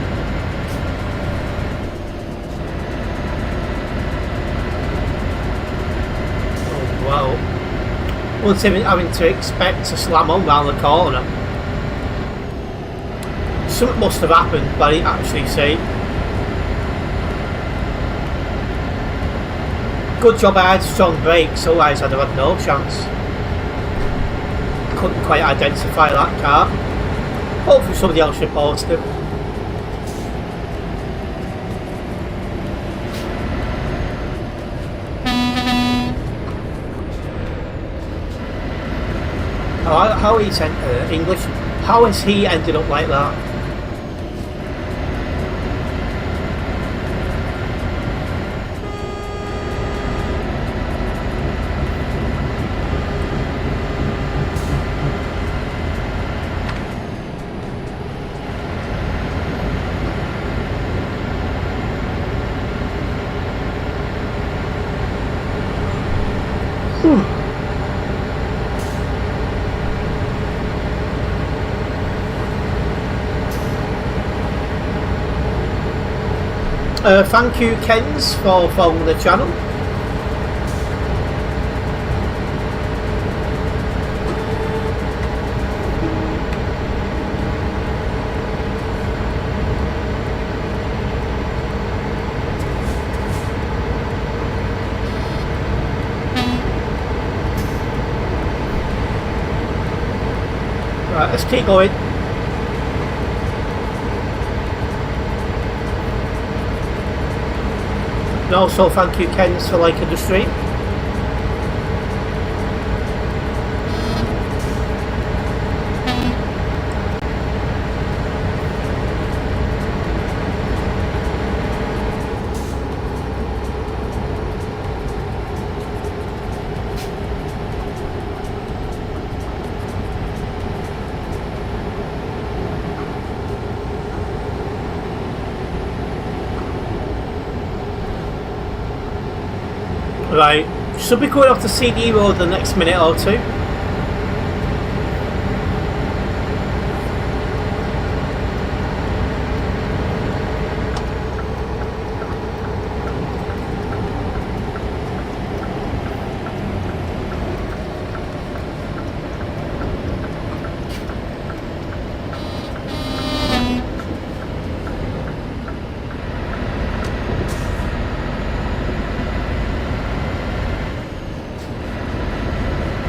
was even having to expect to slam on round the corner. Something must have happened, but I didn't actually see. Good job I had strong brakes, otherwise I'd have had no chance. Couldn't quite identify that car. Hopefully somebody else reported it. How he's English? How has he ended up like that? Thank you, Kens, for following the channel. Right, let's keep going. And also thank you, Kens, for liking the stream. Right, should be going off the CD road the next minute or two.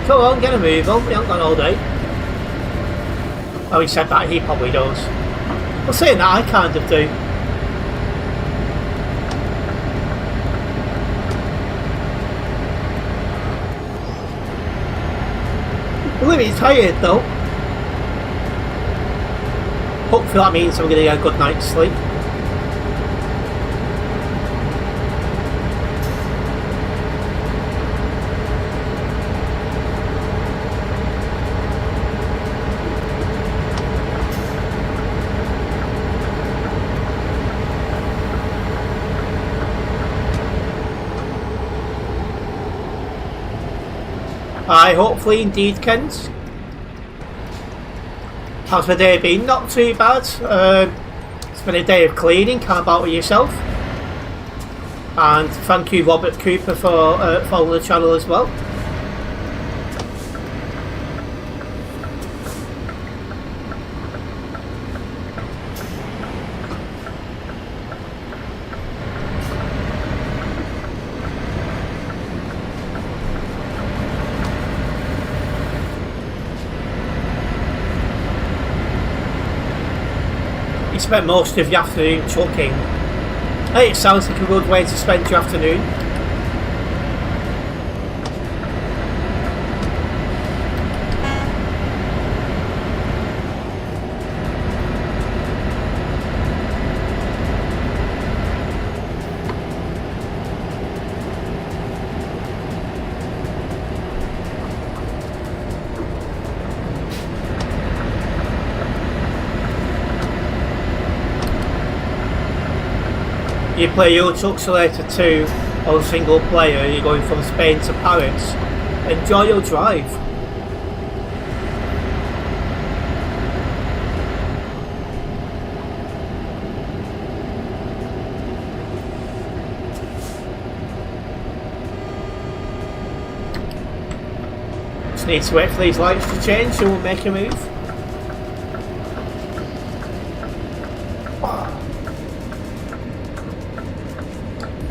Come on, get a move on, we haven't got all day. Oh, he said that, he probably does. Well, saying that, I kind of do. I'm a little bit tired though. Hopefully that means I'm going to get a good night's sleep. Aye, hopefully indeed, Kent. How's my day been? Not too bad. It's been a day of cleaning. How about with yourself? And thank you, Robert Cooper, for following the channel as well. Spent most of the afternoon trucking. Hey, it sounds like a good way to spend your afternoon. You play Euro Truck Simulator 2 on single player, you're going from Spain to Paris. Enjoy your drive. need to wait for these lights to change and we'll make a move.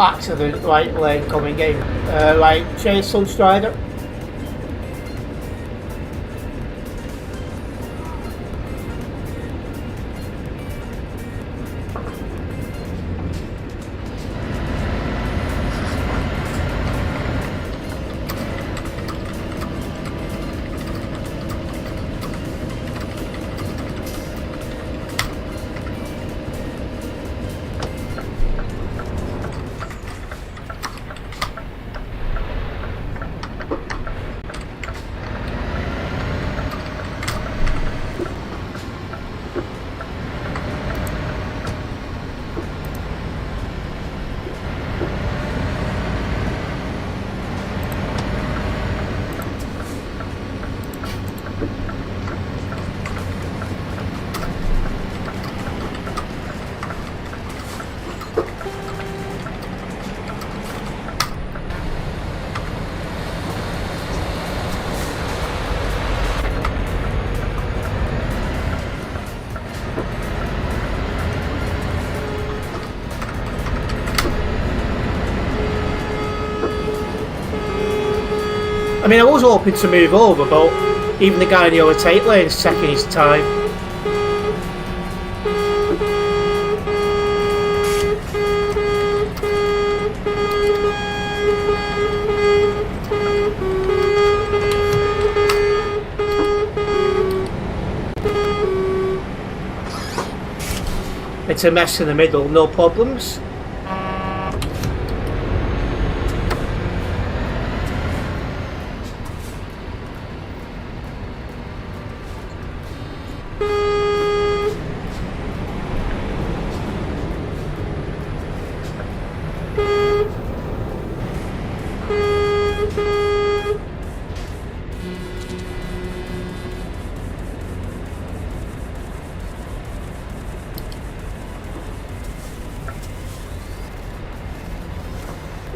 Accident, right lane coming in. Right, chase Sunstrider. I mean, I was hoping to move over, but even the guy in the overtake lane is taking his time. It's a mess in the middle, no problems.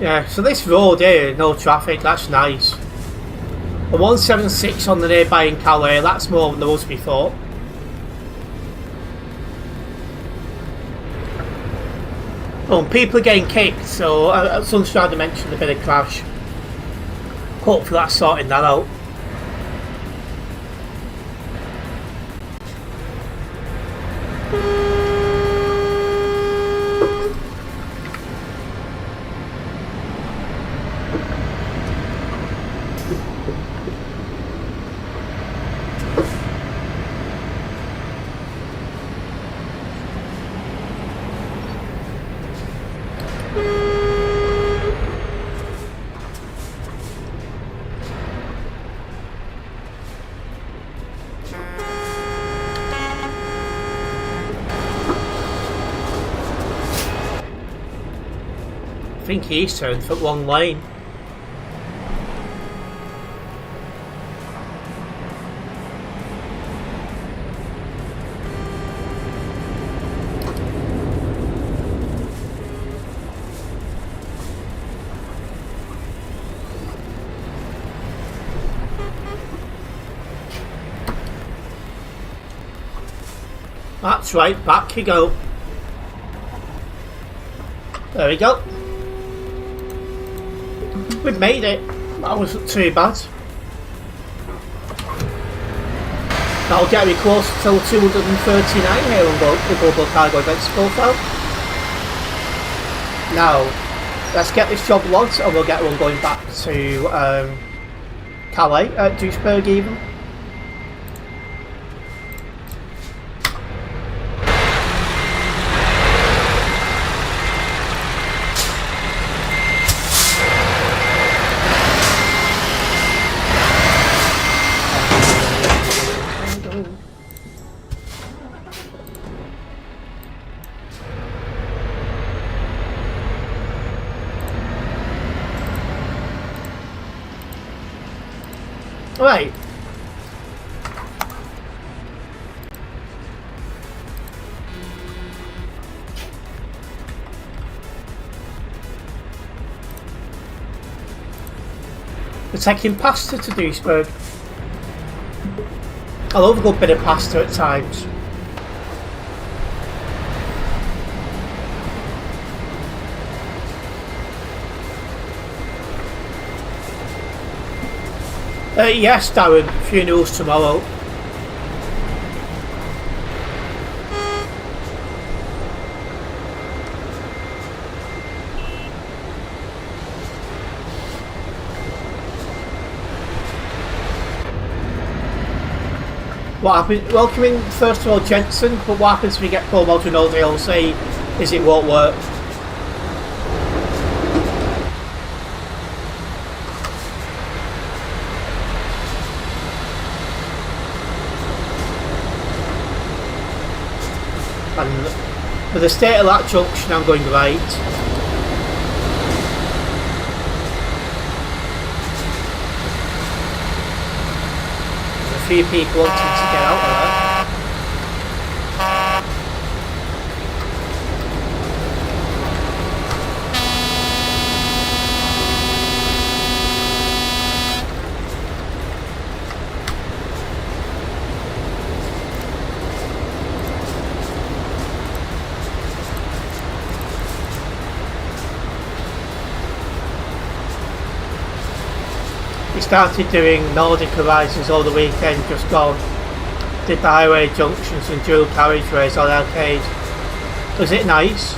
Yeah, so this road here, no traffic, that's nice. A 176 on the nearby in Calais, that's more than there was before. Oh, people are getting kicked, so Sunstrider mentioned a bit of crash. Hopefully that's sorting that out. I think he's turned for one lane. That's right, back you go. There we go. We've made it. That wasn't too bad. That'll get me close till 239 here on the Global Cargo Events profile. Now, let's get this job logged and we'll get one going back to Calais, at Duisburg even. Right. We're taking pasta to Duisburg. I love a good bit of pasta at times. Yes, Darren, funerals tomorrow. What happens? Welcoming first of all Jensen, but what happens if we get promo to no DLC? Is it won't work? And with the state of that junction, I'm going right. A few people wanting to get out of there. Started doing Nordic Horizons all the weekend, just gone. Did the highway junctions and dual carriageways on arcade. Was it nice?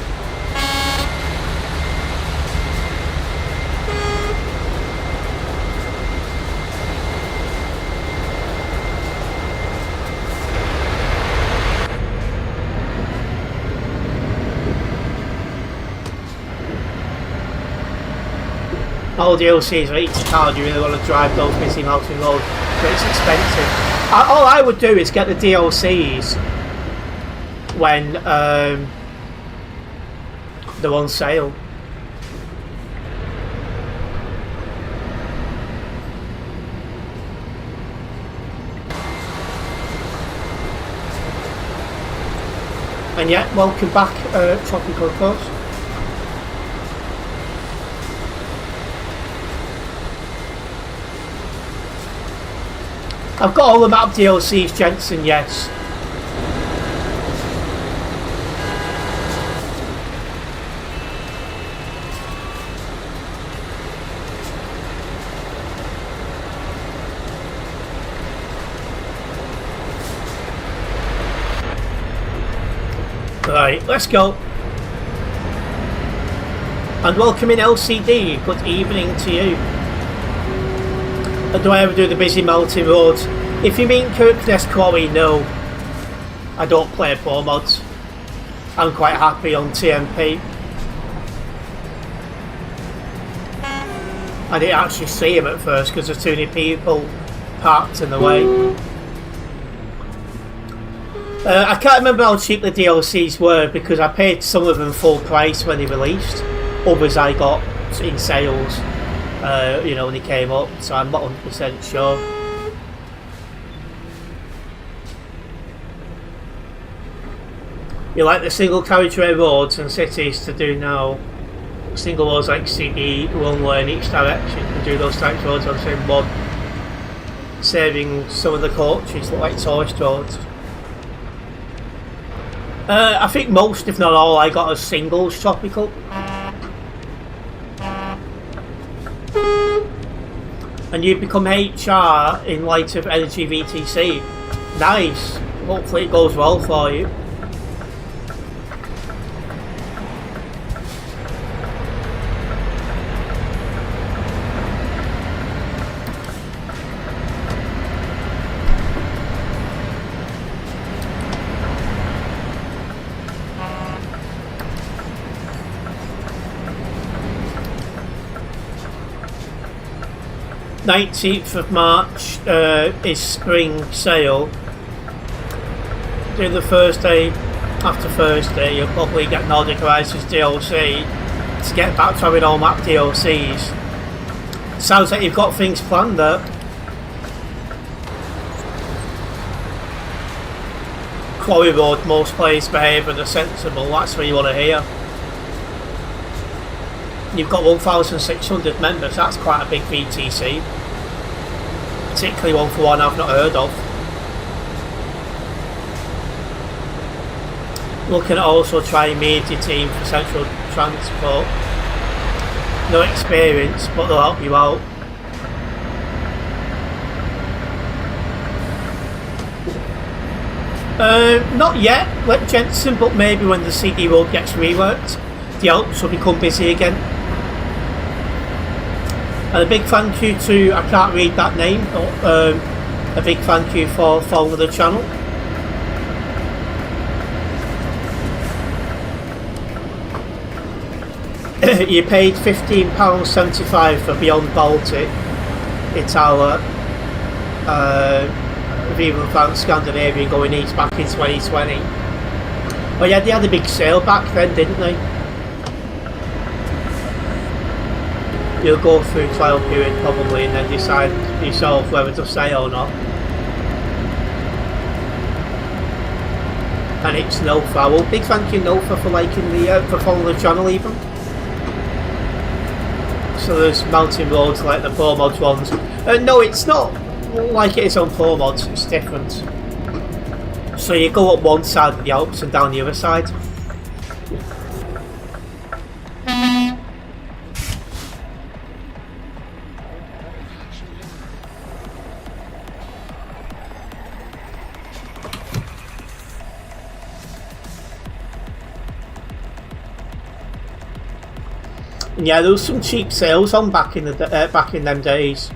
All DLCs are 80 card, you really want to drive those busy mountain roads, but it's expensive. All I would do is get the DLCs when they're on sale. And yeah, welcome back, Tropical Coast. I've got all the map DLCs, Jensen, yes. Right, let's go. And welcome in LCD, good evening to you. Do I ever do the busy mountain roads? If you mean Kirkness Quarry, no. I don't play pro mods. I'm quite happy on TMP. I didn't actually see him at first because there's too many people parked in the way. I can't remember how cheap the DLCs were because I paid some of them full price when they released. Others I got in sales. You know, when he came up, so I'm not 100% sure. You like the single carriageway roads and cities to do now? Single roads like CD, one lane each direction, and do those types of roads on the same mod, saving some of the coaches like tourist roads. I think most, if not all, I got as singles Tropical. And you become HR in light of Energy VTC. Nice. Hopefully it goes well for you. "19th of March is spring sale. Do the Thursday after Thursday, you'll probably get Nordic Horizons DLC to get back to having all map DLCs. Sounds like you've got things planned there. Quarry Road, most players behave and are sensible, that's what you want to hear. You've got 1,600 members, that's quite a big VTC. Particularly one for one I've not heard of. looking at also trying media team for central transport. No experience, but they'll help you out. Not yet, like Jensen, but maybe when the CD road gets reworked, the Alps will become busy again. And a big thank you to, I can't read that name, but a big thank you for following the channel. You paid £15.75 for Beyond Baltic, Itala, Viva France Scandinavia going east back in 2020. Oh yeah, they had a big sale back then, didn't they? You'll go through trial period probably and then decide yourself whether to stay or not. And it's Nofa. Well, big thank you Nofa for liking the for following the channel even. So there's mountain roads like the Pro Mods ones. No, it's not like it is on Pro Mods, it's different. So you go up one side of the Alps and down the other side. Yeah, there was some cheap sales on back in them days.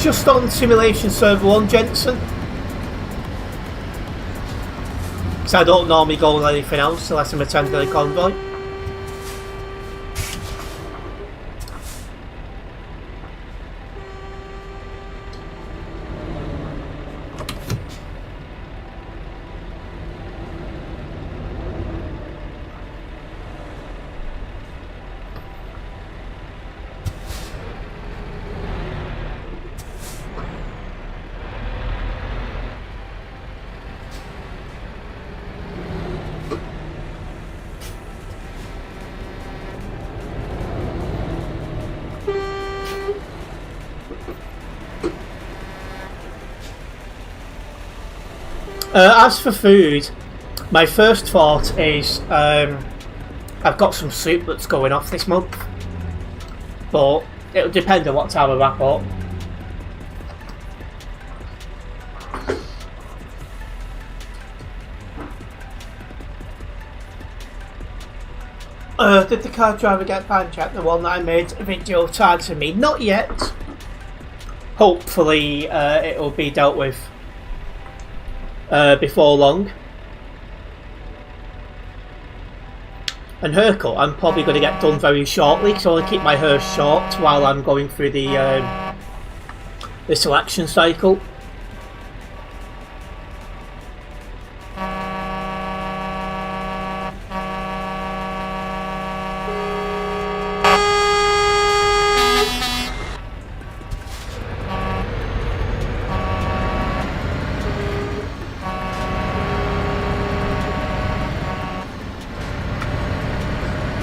Just on Simulation Server 1, Jensen. Because I don't normally go on anything else unless I'm attending a convoy. As for food, my first thought is I've got some soup that's going off this month, but it'll depend on what time I wrap up. Did the car driver get pan checked? The one that I made a video tagged to me? Not yet. Hopefully it'll be dealt with before long. And haircut, I'm probably going to get done very shortly, because I want to keep my hair short while I'm going through the selection cycle.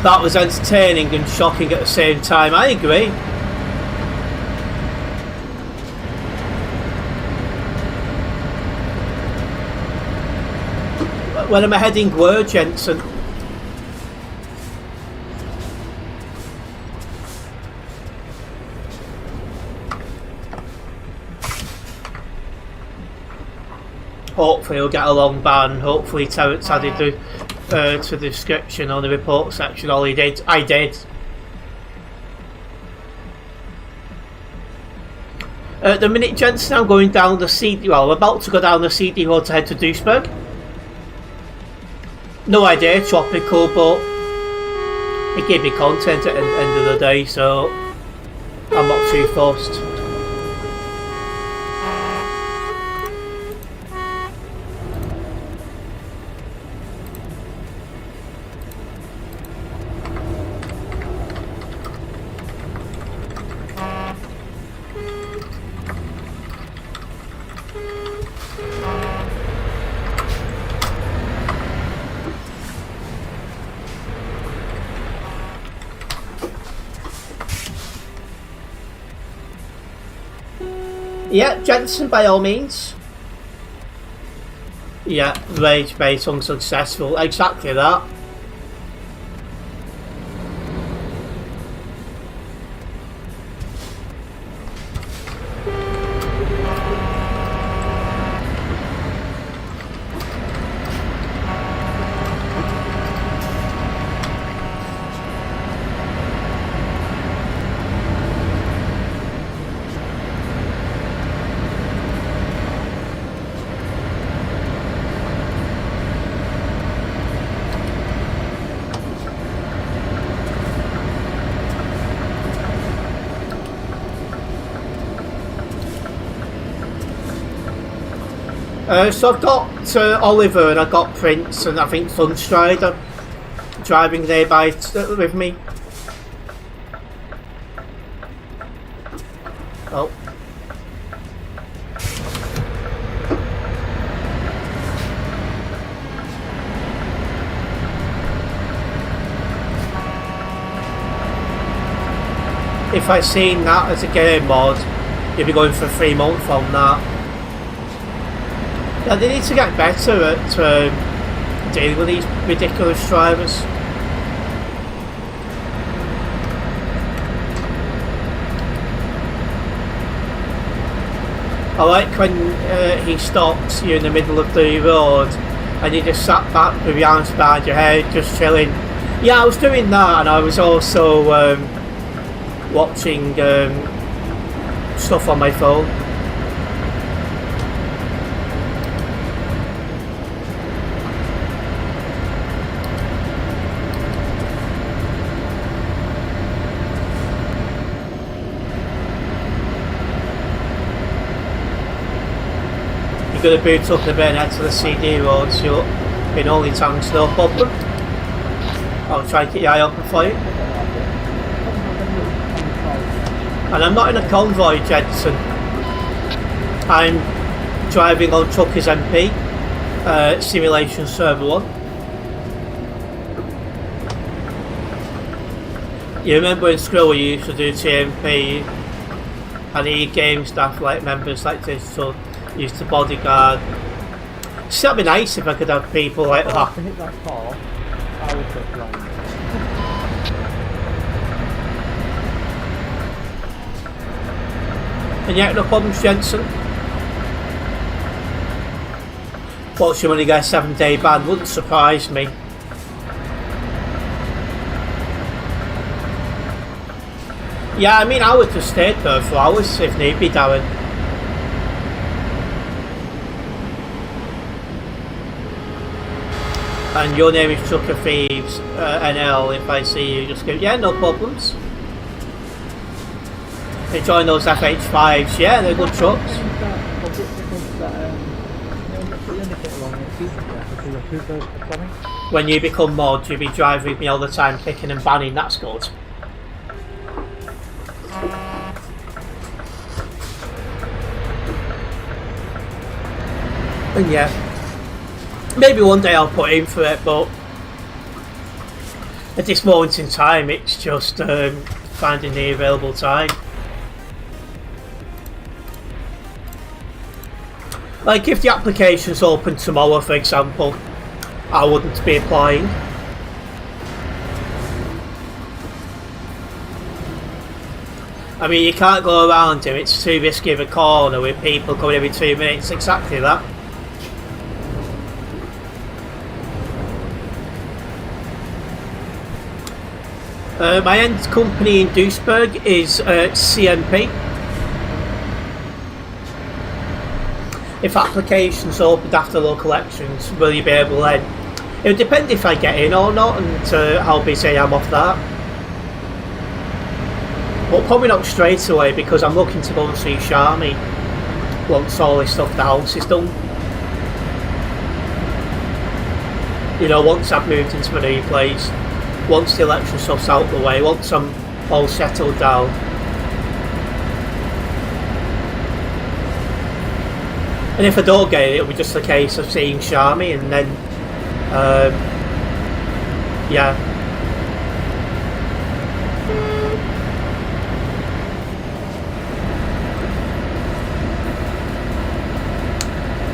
That was entertaining and shocking at the same time. I agree. When am I heading where, Jensen? Hopefully he'll get a long ban. Hopefully Terrance added to the description on the report section all he did. I did. At the minute, Jensen, I'm going down the CD. Well, I'm about to go down the CD road to head to Duisburg. No idea, tropical, but it gave me content at the end of the day, so I'm not too fussed. Yeah, Jensen, by all means. Yeah, rage bait unsuccessful. Exactly that. So I've got Oliver and I've got Prince and I think Sunstrider driving nearby with me. Oh. If I seen that as a game mod, you'd be going for 3 months on that. Yeah, they need to get better at dealing with these ridiculous drivers. I like when he stops you in the middle of the road and you just sat back with your arms behind your head, just chilling. Yeah, I was doing that, and I was also watching stuff on my phone. Going to boot up a bit and head to the CD road, so in only tanks, no problem. I'll try and keep your eye open for you. And I'm not in a convoy, Jensen. I'm driving on Truckers MP, Simulation Server 1. You remember in school we used to do TMP and e-game stuff like members like this, so used to bodyguard. So that'd be nice if I could have people like that. To hit that car, I would go flying. And yet, no problems, Jensen. Watching when you get a 7-day ban wouldn't surprise me. Yeah, I mean, I would just stay there for hours if need be, Darren. And your name is Trucker Thieves, NL, if I see you, just go, yeah, no problems. Enjoying those FH5s, yeah, they're good trucks. When you become mod, you'll be driving with me all the time, kicking and banning, that's good. And yeah. Maybe one day I'll put in for it, but at this moment in time it's just finding the available time. Like if the application's open tomorrow, for example, I wouldn't be applying. I mean, you can't go around him, it's too risky of a corner with people coming every 2 minutes, exactly that. My end company in Duisburg is CMP. If applications opened after local elections, will you be able then? It would depend if I get in or not and how busy I am off that. But probably not straight away because I'm looking to go and see Sharmy once all this stuff, the house is done. You know, once I've moved into my new place. Once the election stuff's out of the way, once I'm all settled down. And if I don't get it, it'll be just a case of seeing Sharmy and then, yeah.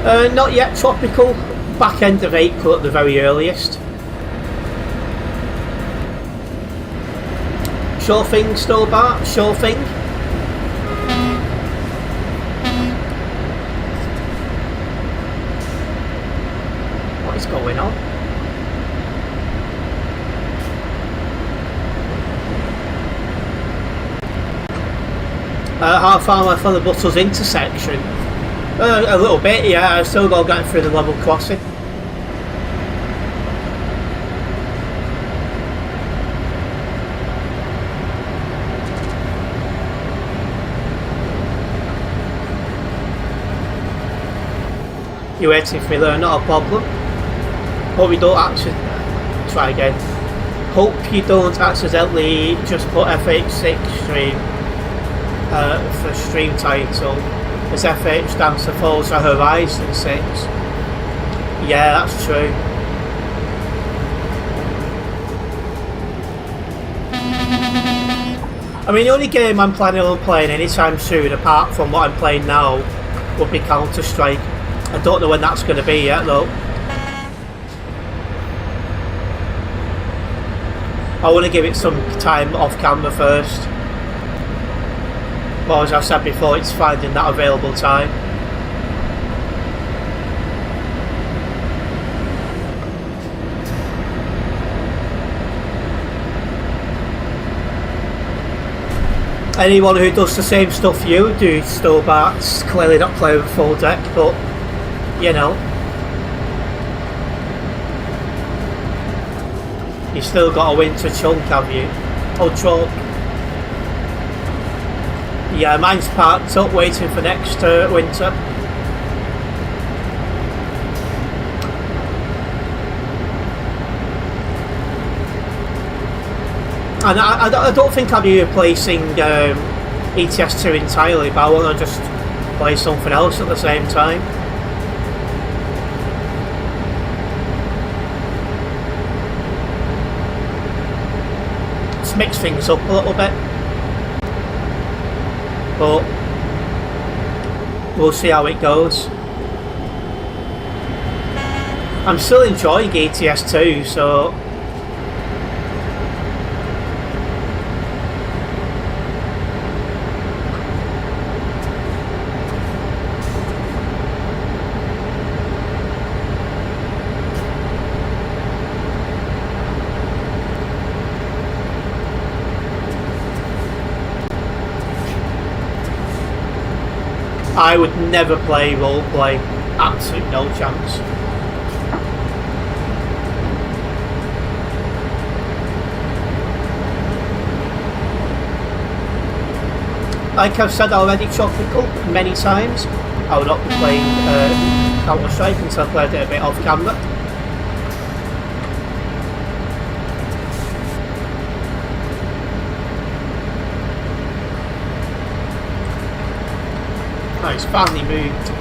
Not yet tropical. Back end of April at the very earliest. Sure thing, Stobart. Sure thing. What is going on? Half hour for the Buttles intersection. A little bit, yeah. I still got getting through the level crossing. You're waiting for me there, not a problem. Hope we don't actually... Try again. Hope you don't accidentally just put FH6 stream for stream title. As FH stands for Forza Horizon 6. Yeah, that's true. I mean, the only game I'm planning on playing anytime soon, apart from what I'm playing now, would be Counter-Strike. I don't know when that's going to be yet, though. I want to give it some time off camera first. Well, as I've said before, it's finding that available time. Anyone who does the same stuff you do, Stobart's clearly not playing full deck, but you know, you still got a winter chunk, have you? Oh, truck. Yeah, mine's parked up waiting for next winter. And I don't think I'll be replacing ETS2 entirely, but I want to just play something else at the same time. Just mix things up a little bit. But we'll see how it goes. I'm still enjoying ETS2, so I would never play roleplay. Absolute no chance. Like I've said already, Tropical, many times, I will not be playing Counter-Strike until I played it a bit off camera. Oh, it's finally moved.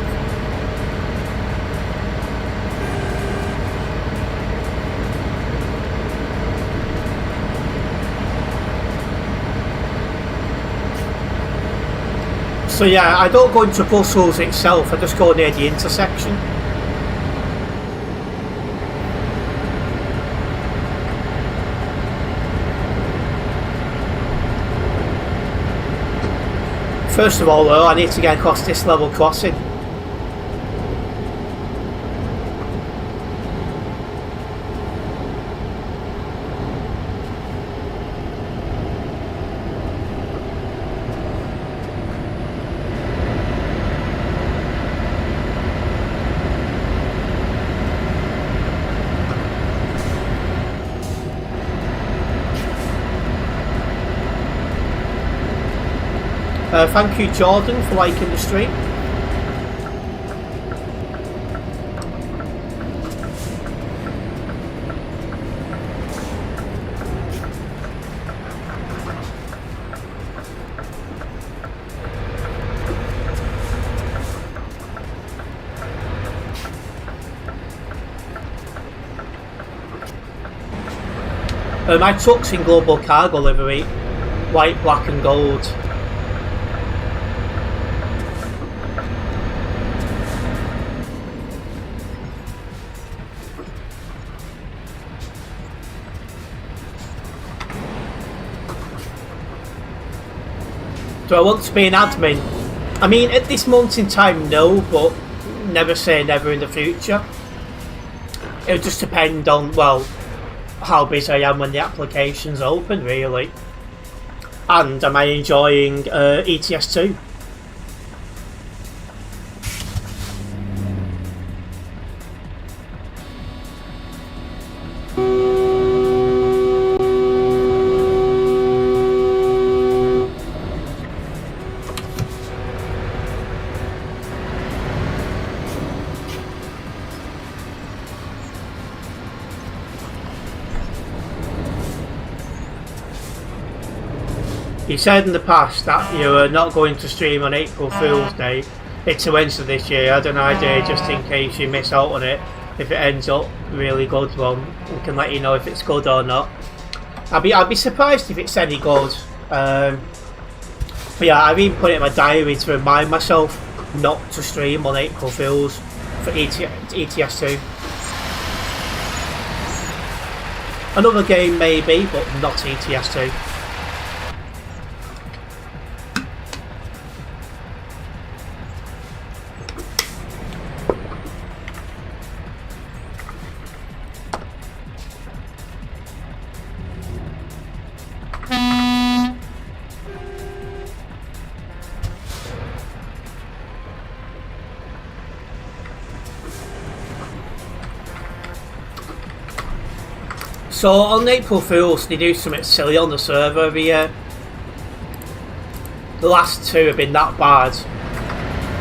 So yeah, I don't go into Brussels itself, I just go near the intersection. First of all though, I need to get across this level crossing. Thank you, Jordan, for liking the stream. My truck's in global cargo livery, white, black and gold. Do I want to be an admin? I mean, at this moment in time, no, but never say never in the future. It'll just depend on, well, how busy I am when the application's open, really. And am I enjoying ETS2? You said in the past that you were not going to stream on April Fool's Day. It's a Wednesday this year. I had an idea just in case you miss out on it. If it ends up really good, well, we can let you know if it's good or not. I'd be surprised if it's any good. But yeah, I've even put it in my diary to remind myself not to stream on April Fool's for ETS2. Another game maybe, but not ETS2. So on April Fools, they do something silly on the server every year. The last two have been that bad.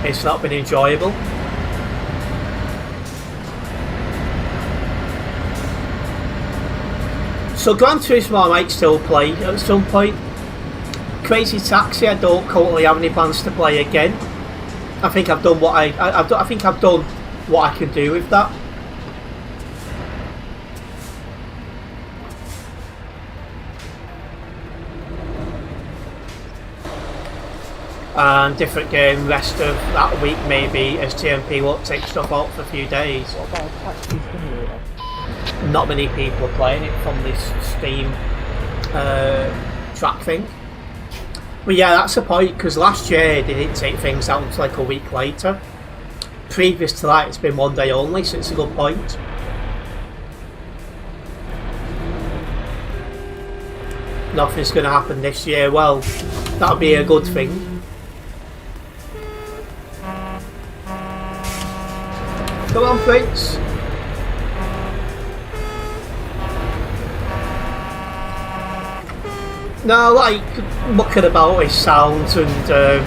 It's not been enjoyable. So Gran Turismo I might still play at some point. Crazy Taxi I don't currently have any plans to play again. I think I've done what I think I've done what I can do with that. And different game rest of that week maybe, as TMP won't take stuff out for a few days. What about Taxi Simulator? Not many people are playing it from this Steam track thing. But yeah, that's the point, because last year they didn't take things out until like a week later. Previous to that it's been one day only, so it's a good point. Nothing's going to happen this year. Well, that'll be a good thing. Come on, Prince. No, like mucking about with sounds and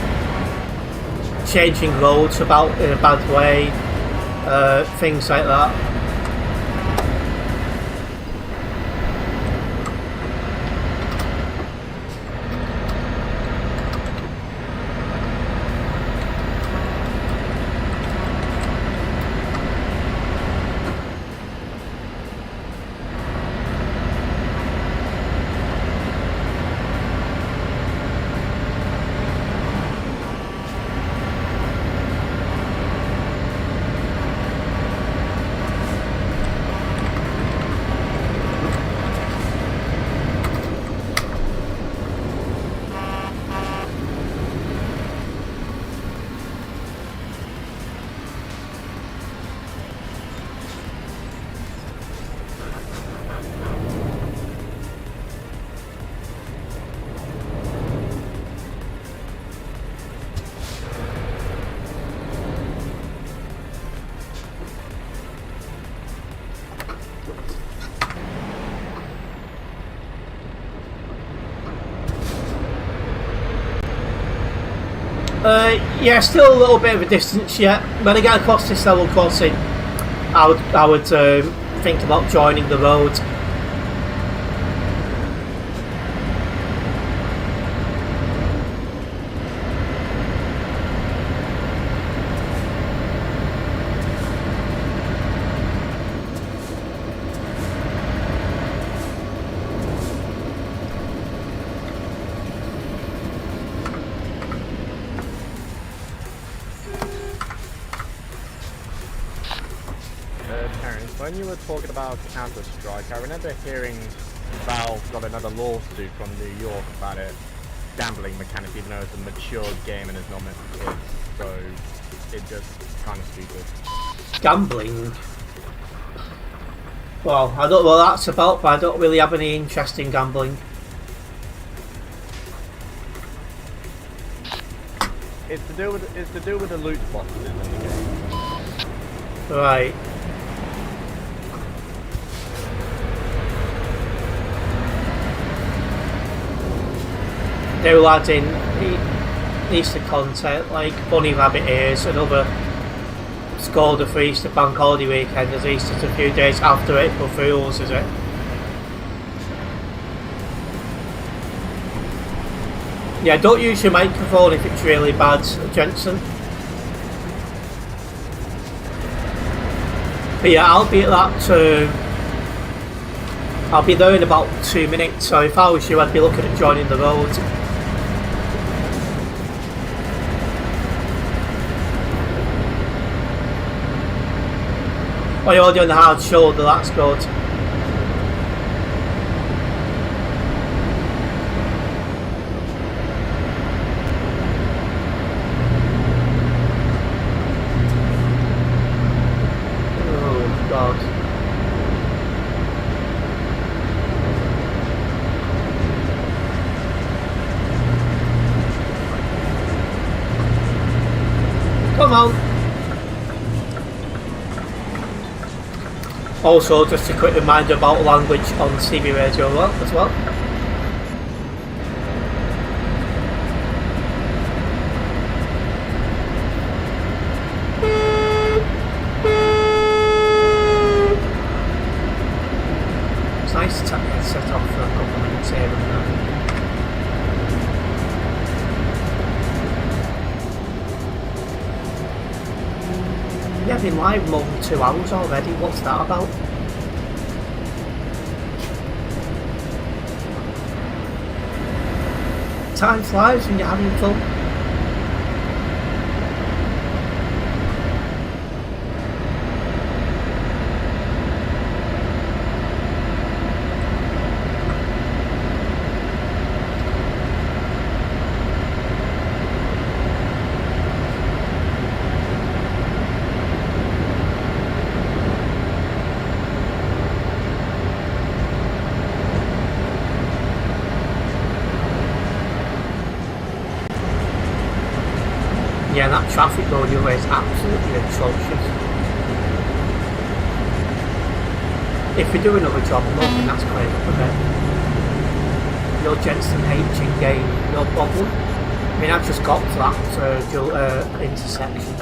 changing roads about in a bad way, things like that. Yeah, still a little bit of a distance yet. When I get across this level crossing, I would think about joining the road. Terrance, when you were talking about Counter-Strike, I remember hearing Valve got another lawsuit from New York about it. gambling mechanic, even though it's a mature game and it's not meant for kids. So it just kind of stupid. Gambling. Well, I don't know what that's about, but I don't really have any interest in gambling. It's to do with the loot boxes in the game. Right. They'll add in Easter content like bunny rabbit ears and other scored for Easter bank holiday weekend, as Easter's a few days after April Fools, is it? Yeah, don't use your microphone if it's really bad, Jensen. But yeah, I'll be at that. I'll be there in about 2 minutes. So if I was you, I'd be looking at joining the road. Oh, you're already on the hard shoulder. That's good. Oh God. Come on. Also, just a quick reminder about language on CB radio as well. It's nice to take the headset off for a couple of minutes here and there. Yeah, I've been live more than 2 hours already. What's that about? Time flies when you're having fun. Yeah, that traffic going your way is absolutely atrocious. If we do another job, I'm hoping that's cleared up a bit. No Jensen H in game, no problem. I mean, I've just got to that intersection.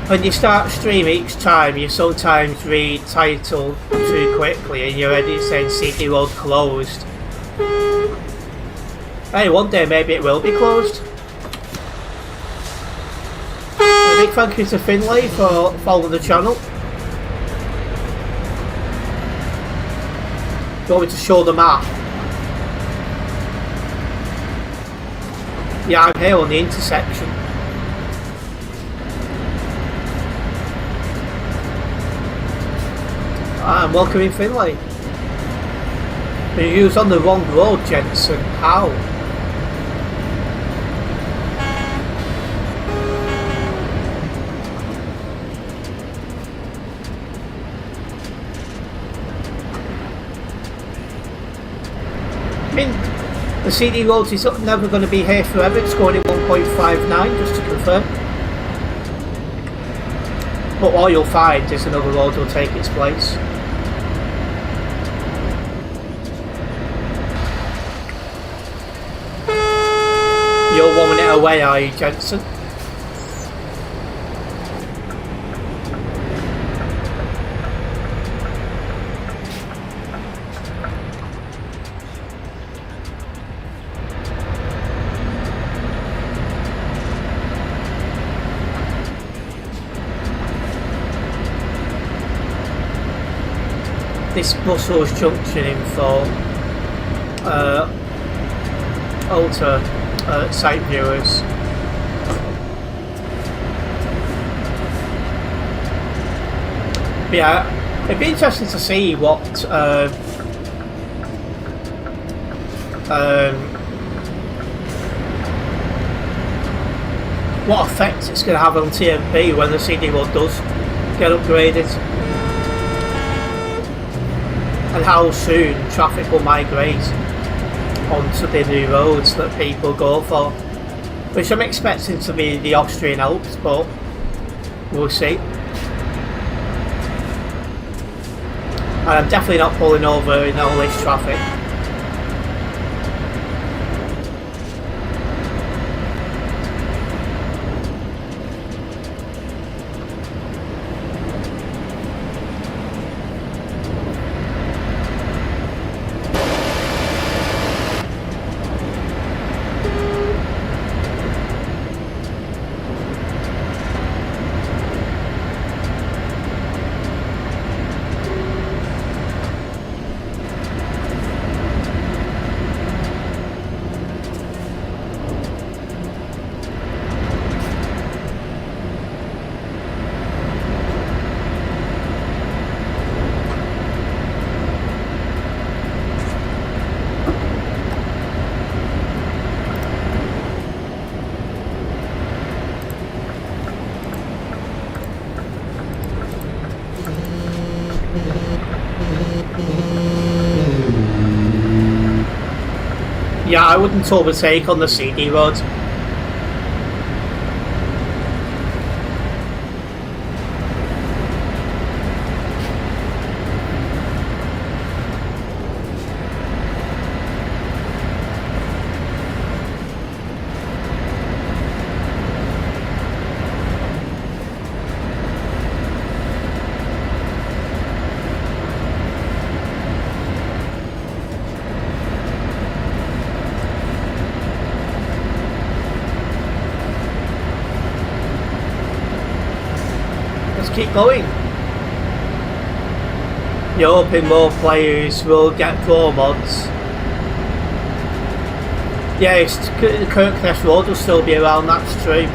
When you start stream each time, you sometimes read title too quickly and you're already saying CD Road closed. Hey, one day maybe it will be closed. A big thank you to Finlay for following the channel. Do you want me to show the map? Yeah, I'm here on the intersection. I'm welcoming Finlay. But you was on the wrong road, Jensen. How? I mean, the CD Road is never going to be here forever. It's going in 1.59, just to confirm. But what you'll find is another road will take its place. You're warming it away, are you, Jensen? This Brussels junction info, Ultra site viewers. But yeah, it'd be interesting to see what effect it's going to have on TMP when the CD-ROD does get upgraded, and how soon traffic will migrate onto the new roads that people go for, which I'm expecting to be the Austrian Alps, but we'll see. And I'm definitely not pulling over in all this traffic. Yeah, I wouldn't overtake on the CD-ROD. Keep going. You're hoping more players will get pro mods. Yes, Kirkness Road will still be around, that's true.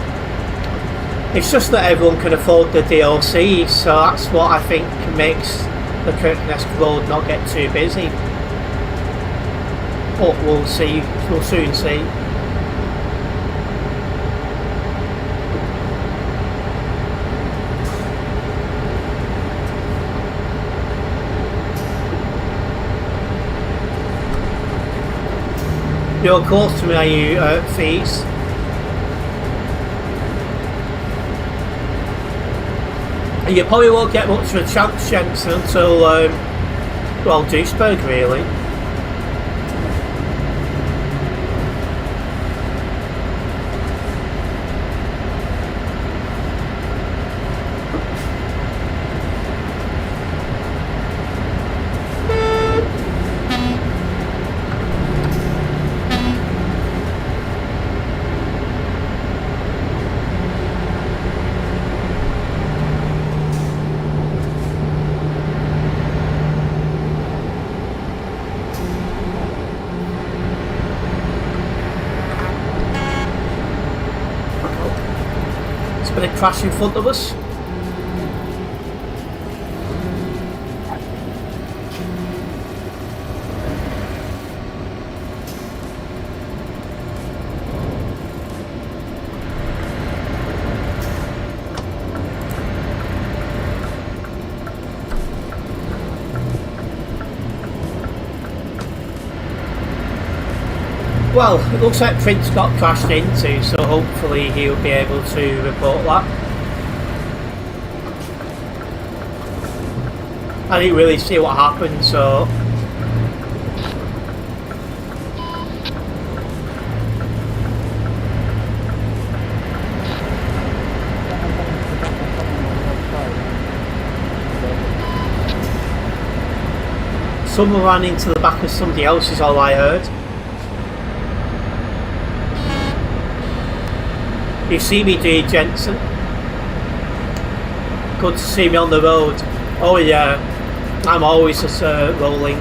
It's just that everyone can afford the DLC, so that's what I think makes the Kirkness Road not get too busy. But we'll see, we'll soon see. You're close to me, are you, Fees? You probably won't get much of a chance, Jensen, until, well, Duisburg, really. But it crashed in front of us. Well, it looks like Prince got crashed into, so hopefully he'll be able to report that. I didn't really see what happened, so... Someone ran into the back of somebody else is all I heard. You see me, D. Jensen? Good to see me on the road. Oh yeah, I'm always just rolling.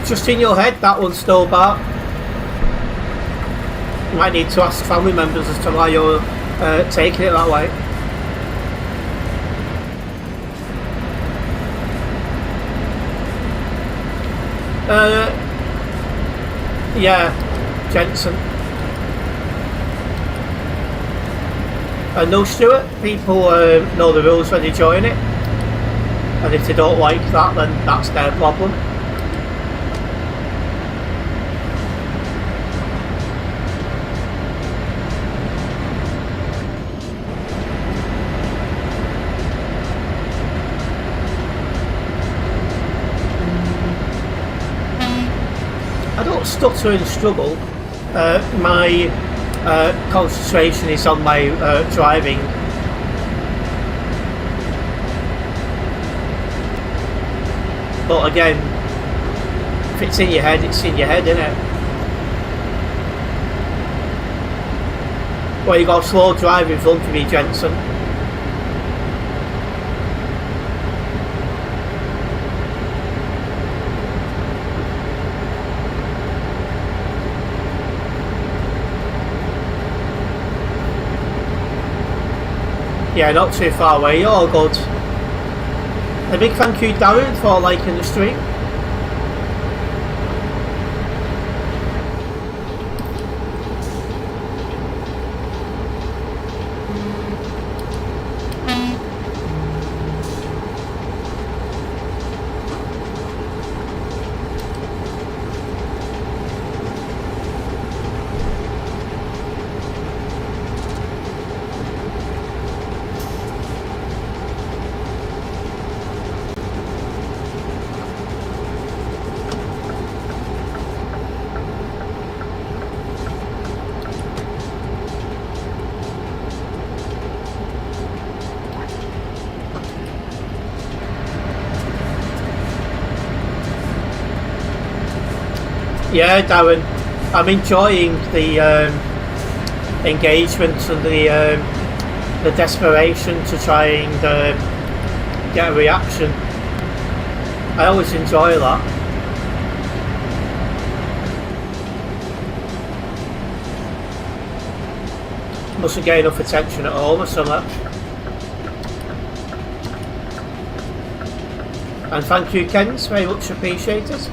just in your head, that one, Stobart. You might need to ask family members as to why you're taking it that way. Yeah, Jensen. No, Stuart, people know the rules when they join it, and if they don't like that, then that's their problem. I don't stutter and struggle. My concentration is on my driving. But again, if it's in your head, it's in your head, innit? Well, you got slow drive in front of me, Jensen. Yeah, not too far away, you're all good. A big thank you, Darren, for liking the stream. Yeah, Darren, I'm enjoying the engagement and the desperation to try and get a reaction. I always enjoy that. Mustn't get enough attention at home or something. And thank you, Kens, very much appreciated.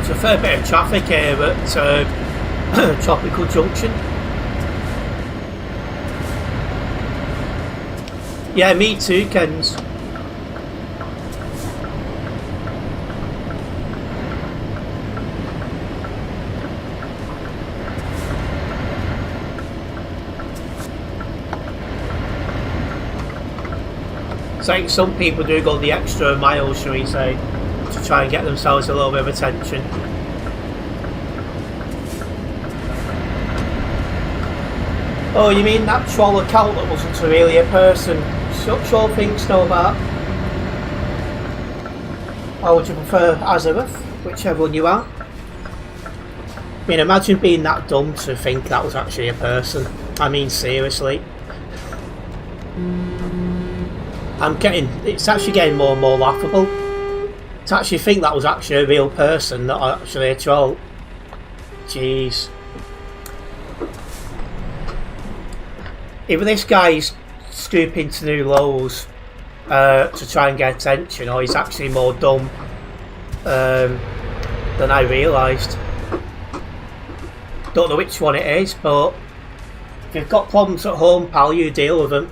A fair bit of traffic here at Tropical Junction. Yeah, me too, Kens. It's like some people do go the extra mile, shall we say, to try and get themselves a little bit of attention. Oh, you mean that troll account that wasn't really a person? Sure things know about. Or would you prefer Azeroth? Whichever one you are. I mean, imagine being that dumb to think that was actually a person. I mean, seriously. It's actually getting more and more laughable. To actually think that was actually a real person, not actually a troll. Jeez. Either this guy's stooping to new lows to try and get attention, or he's actually more dumb than I realised. Don't know which one it is, but if you've got problems at home, pal, you deal with them.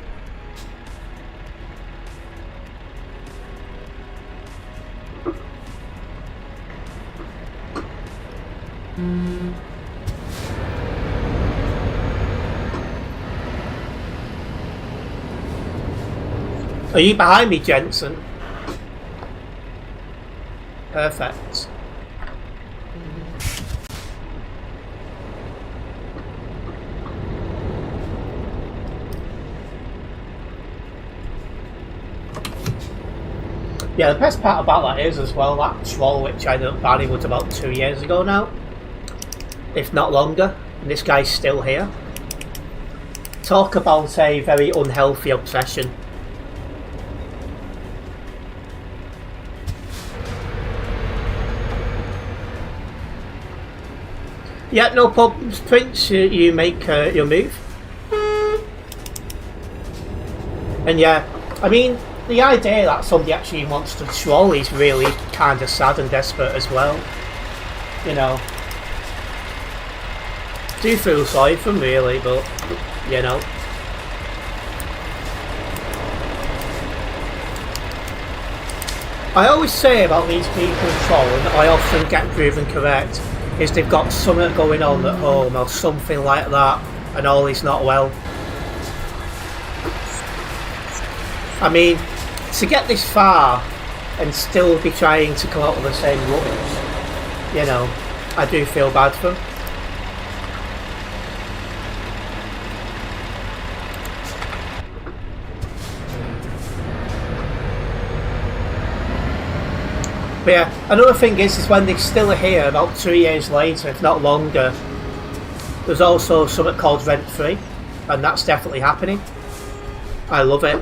Are you behind me, Jensen? Perfect. Yeah, the best part about that is as well, that troll which I ended up banning was about 2 years ago now, if not longer, and this guy's still here. Talk about a very unhealthy obsession. Yeah, no problems, Prince. You make your move. And yeah, I mean, the idea that somebody actually wants to troll is really kind of sad and desperate as well. You know. Do feel sorry for them really, but, you know. I always say about these people trolling, I often get proven correct, is they've got something going on at home or something like that, and all is not well. I mean, to get this far and still be trying to come out with the same rubbish, you know, I do feel bad for them. But yeah, another thing is when they're still here about 2 years later, if not longer, there's also something called rent-free, and that's definitely happening. I love it.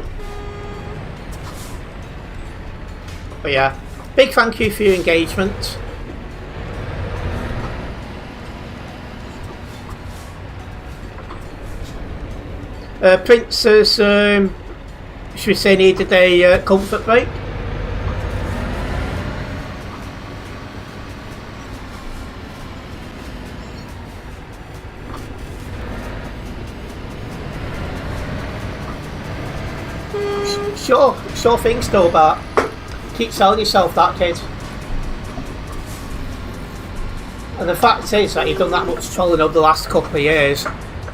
But yeah, big thank you for your engagement. Princess, should we say needed a comfort break? Sure thing, Stillbat. Keep selling yourself that, kid. And the fact is that you've done that much trolling over the last couple of years,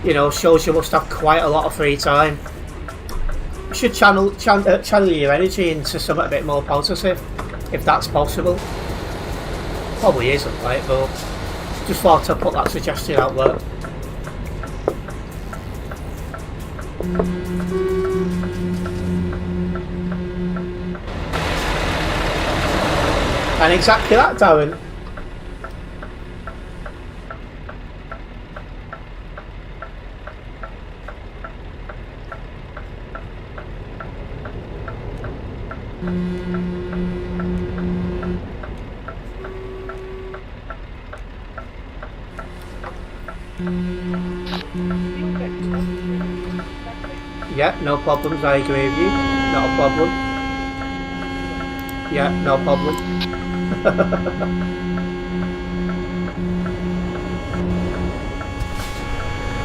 you know, shows you must have quite a lot of free time. You should channel your energy into something a bit more positive, if that's possible. Probably isn't, right, but just thought I'd put that suggestion out there. And exactly that, Darren. Yeah, no problems, I agree with you. Not a problem. Yeah, no problem.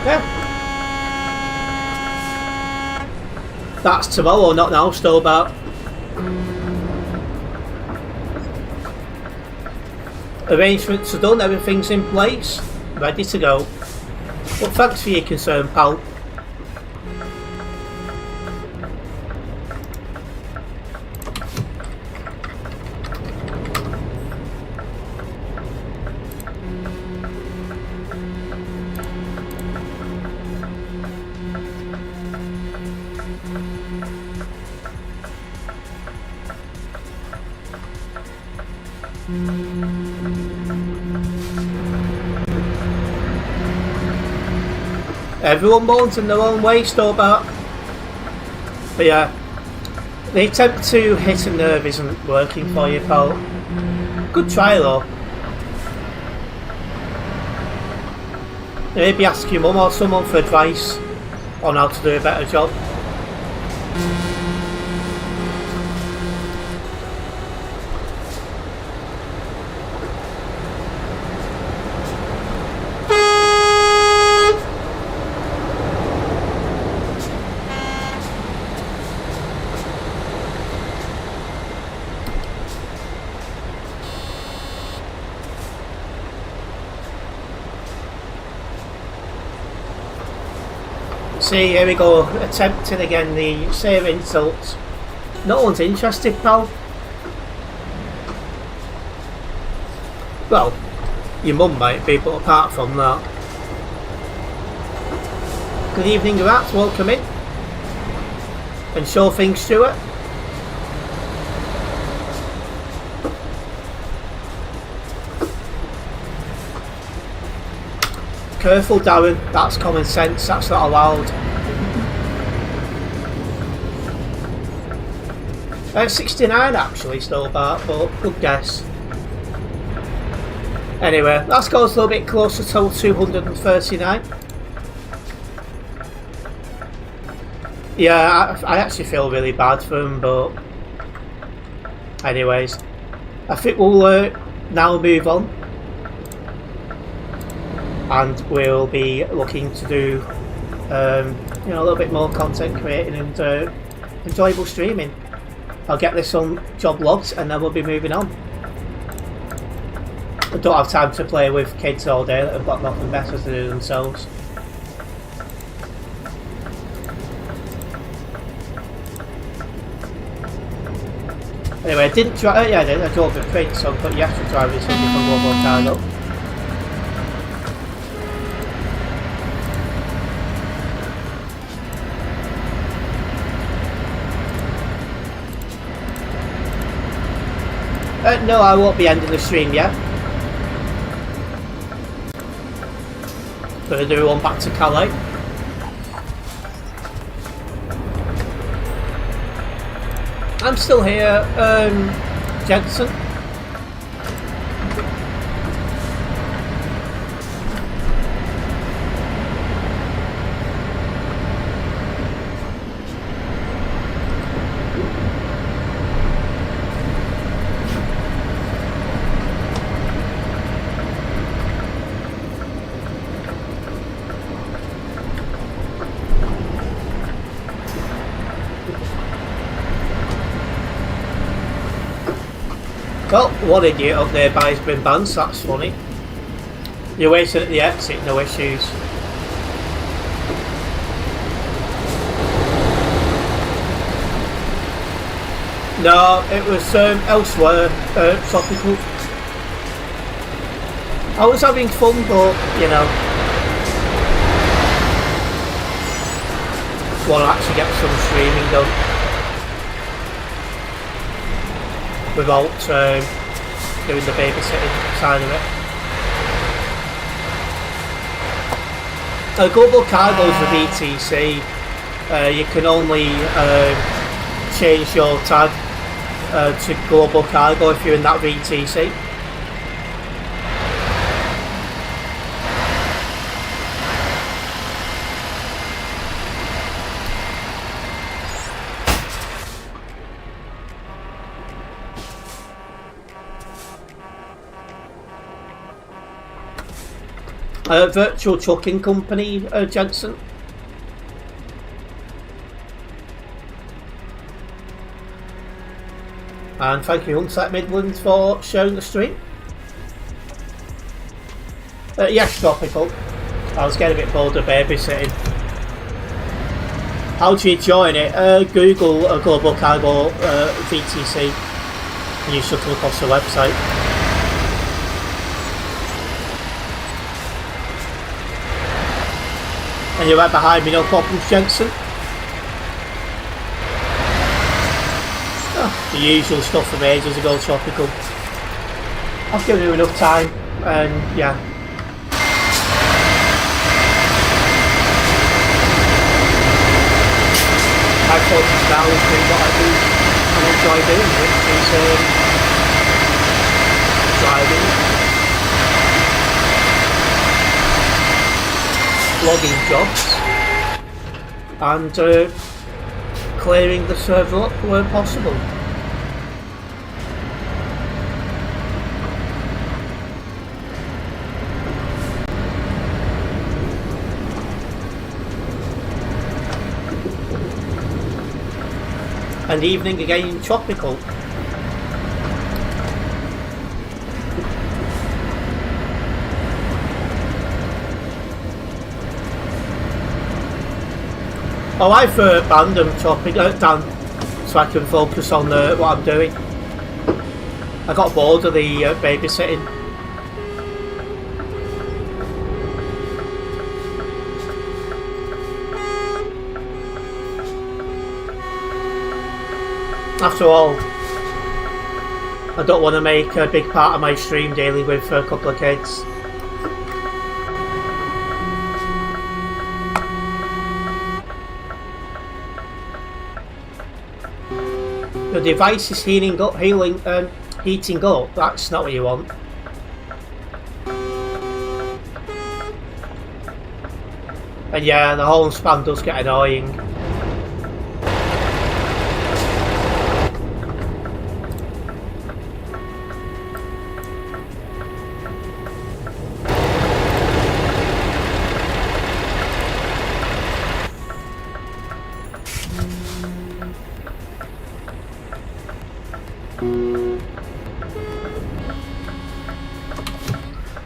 Yeah. That's tomorrow, not now, still about. Arrangements are done, everything's in place, ready to go. But thanks for your concern, pal. Everyone mourns in their own way, Stillbat. But yeah, the attempt to hit a nerve isn't working for you, pal. Good try though. Maybe ask your mum or someone for advice on how to do a better job. See, here we go, attempting again the same insults. No one's interested, pal. Well, your mum might be, but apart from that. Good evening, rats, welcome in. And sure thing, Stuart. Careful, Darren. That's common sense. That's not allowed. 69 actually, still Bart, but good guess. Anyway, that goes a little bit closer to 239. Yeah, I actually feel really bad for him, but anyways, I think we'll now move on, and we'll be looking to do you know, a little bit more content creating and enjoyable streaming. I'll get this on job logs and then we'll be moving on. I don't have time to play with kids all day that have got nothing better to do themselves. Anyway, I didn't drive. Yeah, I did. I drove the Prince, so but you have to drive with something from Global Cargo. No, I won't be ending the stream yet. Gonna do one back to Calais. I'm still here, Jensen. Well, one idiot up there buys bin bands, that's funny. You're waiting at the exit, no issues. No, it was elsewhere, Tropical. I was having fun, but, you know, want to actually get some streaming done without doing the babysitting side of it. Global Cargo's the VTC. You can only change your tag to Global Cargo if you're in that VTC. Virtual trucking company, Jensen. And thank you, Hunset Midlands, for sharing the stream. Yes, Tropical. I was getting a bit bored of babysitting. How do you join it? Google a Global Cargo VTC and you should come across the website. And you're right behind me, no problems, Jensen. Oh, the usual stuff from ages ago, Tropical. I've given you enough time, and yeah. My focus now is doing what I do and enjoy doing, which is driving. Logging jobs and clearing the server up where possible. And evening again, Tropical. Oh, I've banned them Dan, so I can focus on what I'm doing. I got bored of the babysitting. After all, I don't want to make a big part of my stream daily with a couple of kids. The device is heating up. That's not what you want. And yeah, the horn spam does get annoying.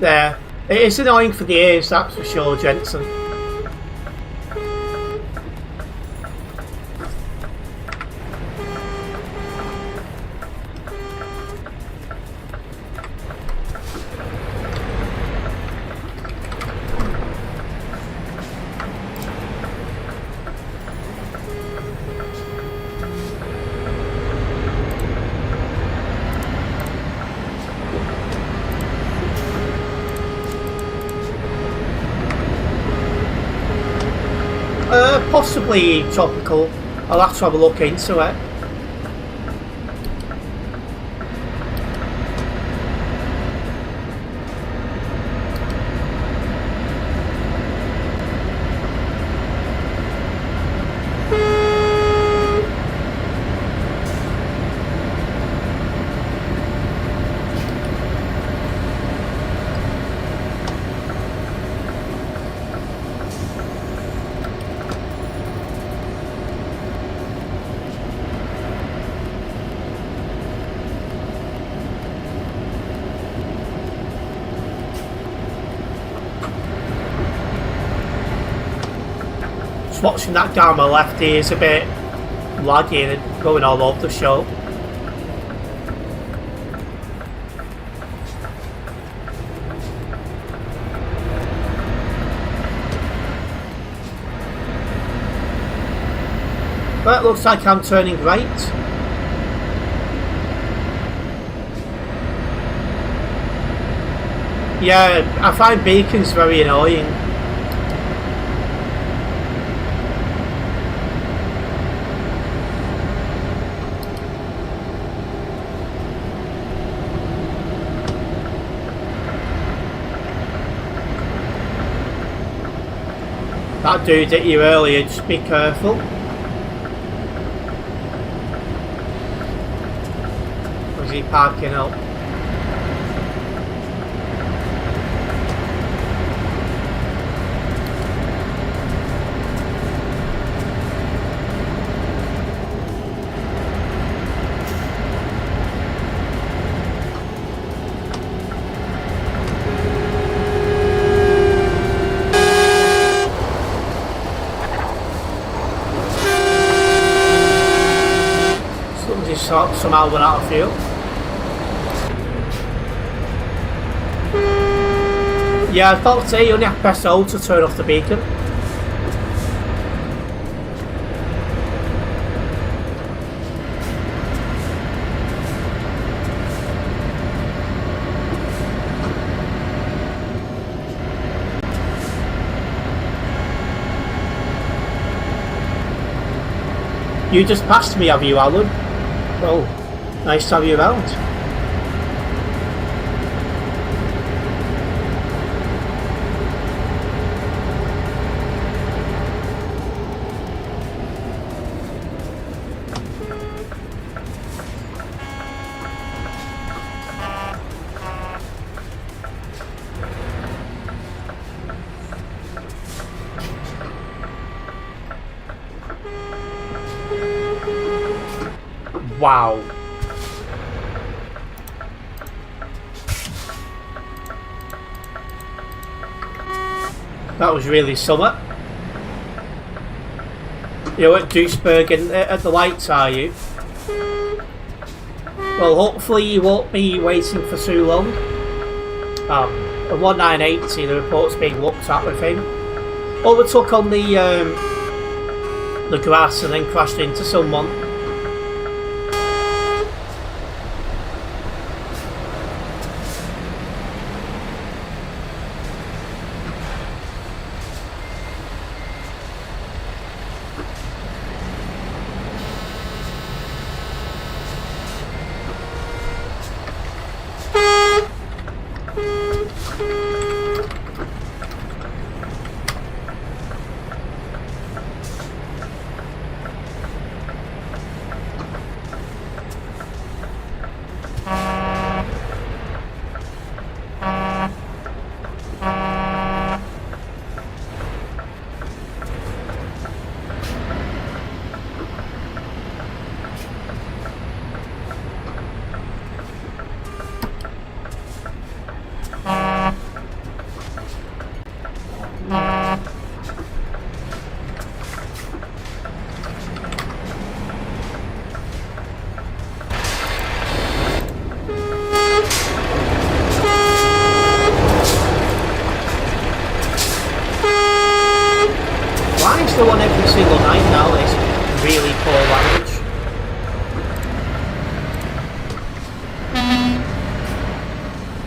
There. It is annoying for the ears, that's for sure, Jensen. Possibly tropical. I'll have to have a look into it. Watching that down my left ear is a bit laggy and going all over the show. But it looks like I'm turning right. Yeah, I find beacons very annoying. That dude hit you earlier, just be careful. Or is he parking up? Somehow went out of fuel. Yeah, I thought you only have to press O to turn off the beacon. You just passed me, have you, Alan? Well, nice to have you around. Wow. That was really summer. You're at Duisburg and at the lights, are you? Well, hopefully you won't be waiting for too long. At 1980, the report's being looked at with him. Overtook on the grass and then crashed into someone.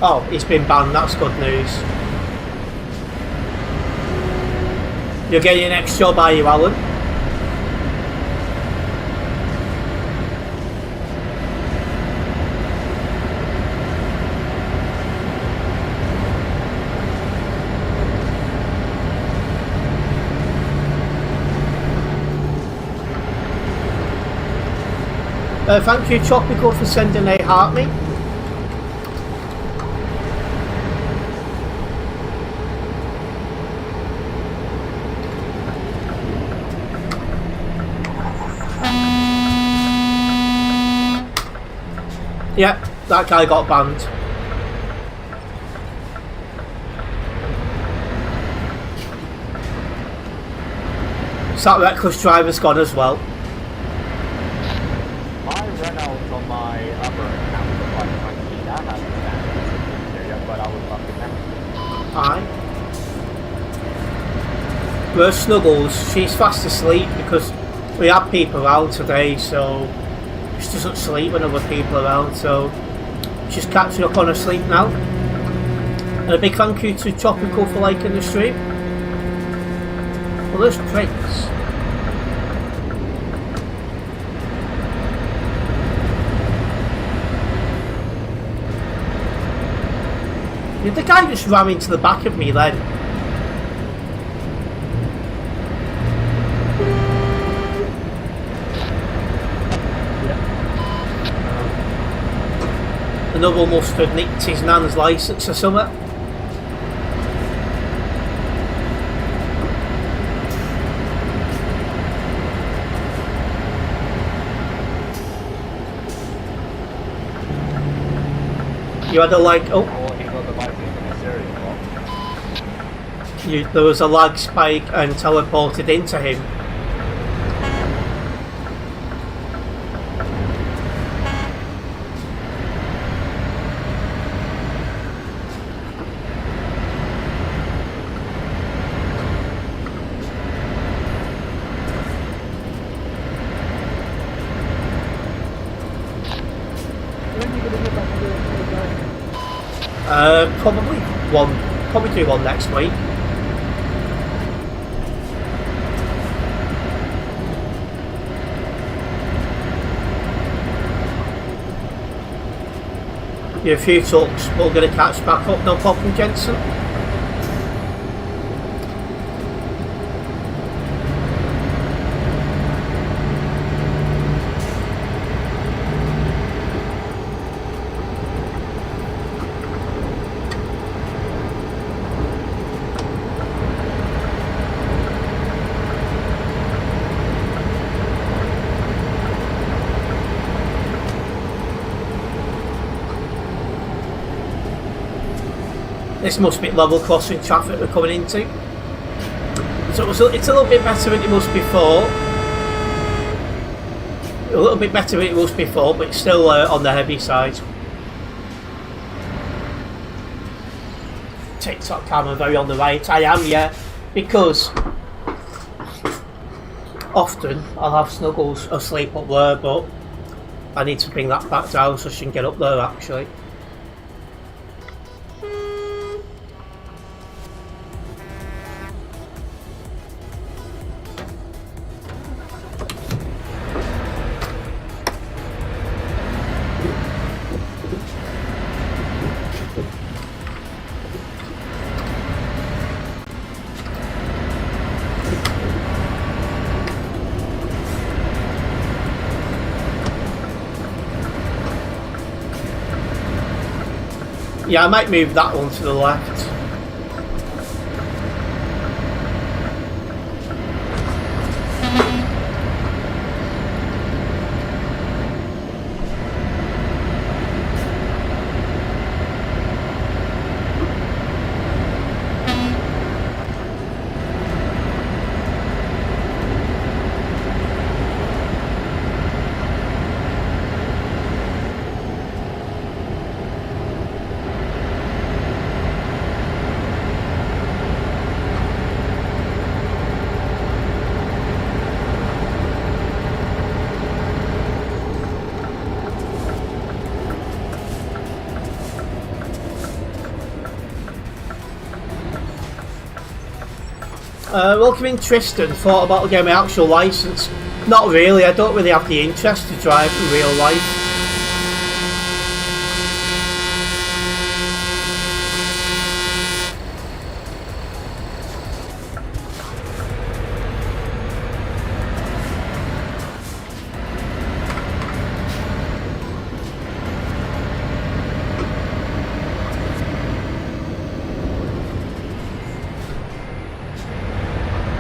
Oh, he's been banned. That's good news. You're getting your next job, are you, Alan? Thank you, Tropical, for sending a heart me. Yeah, that guy got banned. So that reckless driver's gone as well. My Renault on my other account was like 19. That hasn't been yet, but I was lucky now. Aye. Where's Snuggles? She's fast asleep because we had people around today, so she doesn't sleep when other people are around, so she's catching up on her sleep now. And a big thank you to Tropical for liking the stream. Well, there's Prince. Yeah, the guy just ran into the back of me then. Another must have nicked his nan's licence or something. You had a lag. Oh, Or he got the license in a serious box. there was a lag spike and teleported into him. Probably do one next week. Yeah, a few talks, but we're going to catch back up, no problem, Jensen. This must be level crossing traffic we're coming into. So it's a little bit better than it was before. A little bit better than it was before, but it's still on the heavy side. TikTok camera very on the right. I am, yeah, because often I'll have Snuggles asleep up there, but I need to bring that back down so she can get up there actually. Yeah, I might move that one to the left. Welcoming Tristan. Thought about getting my actual license. Not really. I don't really have the interest to drive in real life.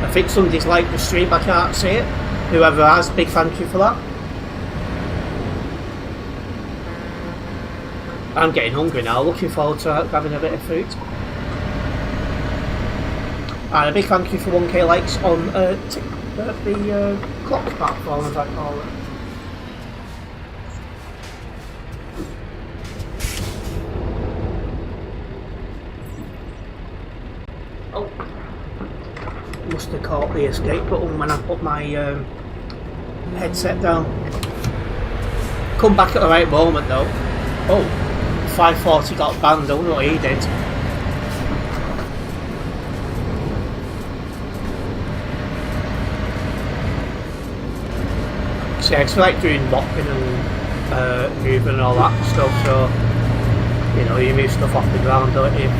I think somebody's liked the stream, I can't see it. Whoever has, big thank you for that. I'm getting hungry now, looking forward to having a bit of food. And a big thank you for 1k likes on the clock platform, as I call it. Oh. Must have caught the escape button when I put my headset down. Come back at the right moment though. Oh, 540 got banned, I wonder what he did. So yeah, it's like doing mopping and moving and all that stuff, so you know, you move stuff off the ground, don't you?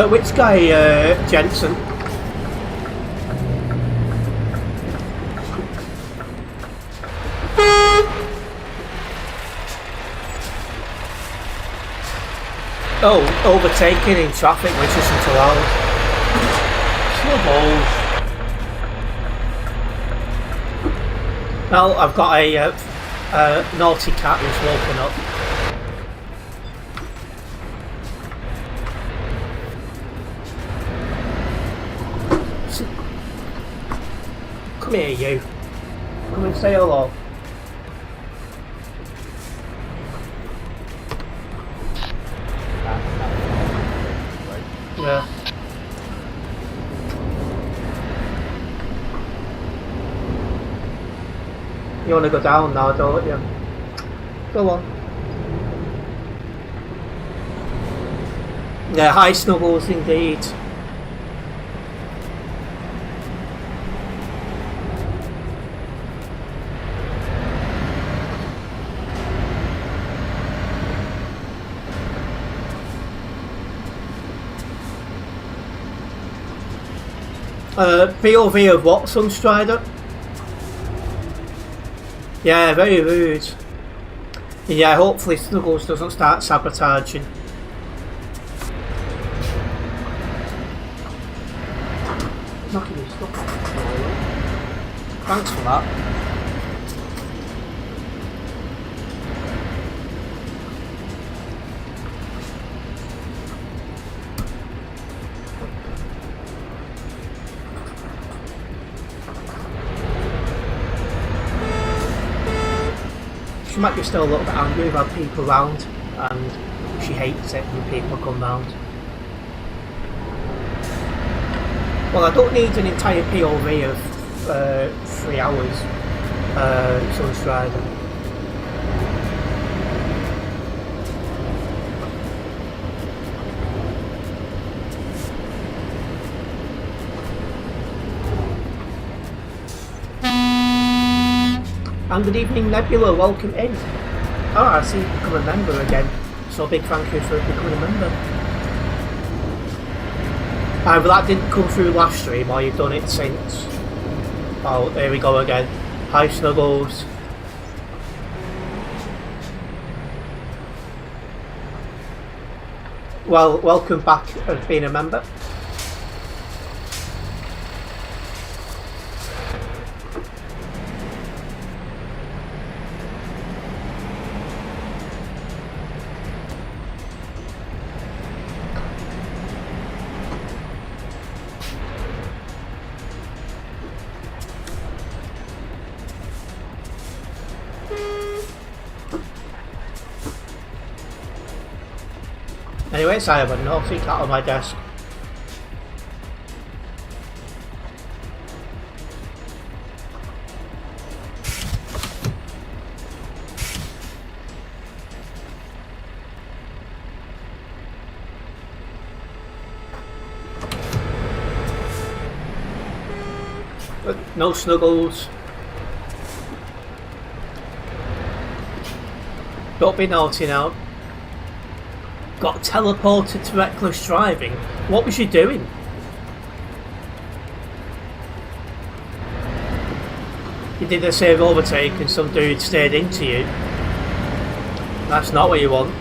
Which guy, Jensen? Oh, overtaking in traffic which isn't allowed. Snowballs. Well, I've got a naughty cat who's woken up. Come here, you. Come and say hello. Yeah. You want to go down now, don't you? Go on. Yeah, hi Snuggles indeed. POV of what, Sunstrider? Yeah, very rude. Yeah, hopefully Snuggles doesn't start sabotaging. Knocking his stuff off. Thanks for that. She might be still a little bit angry about people round, and she hates it when people come round. Well, I don't need an entire POV of 3 hours, Sunstrider. And good evening, Nebula, welcome in. Oh, I see you become a member again. So big thank you for becoming a member. Either that didn't come through last stream or you've done it since. Oh, there we go again. Hi Snuggles. Well, welcome back as being a member. Anyways, I have a naughty cat on my desk. But no Snuggles. Don't be naughty now. Got teleported to reckless driving. What was you doing? You did a safe overtake and some dude stayed into you. That's not what you want.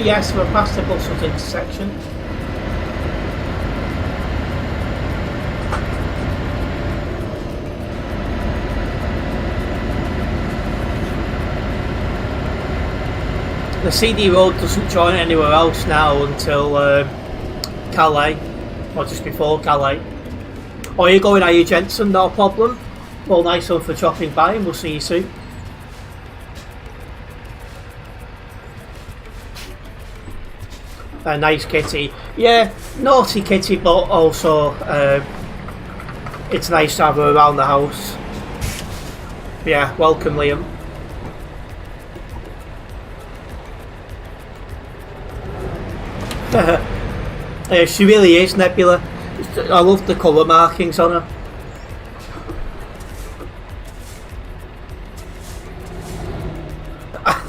Yes, we're past the Brussels intersection. The CD road doesn't join anywhere else now until Calais, or just before Calais. Or you're going Are Jensen, no problem. Well, nice one for dropping by and we'll see you soon. A nice kitty. Yeah, naughty kitty, but also it's nice to have her around the house. Yeah, welcome Liam. She really is, Nebula. I love the colour markings on her.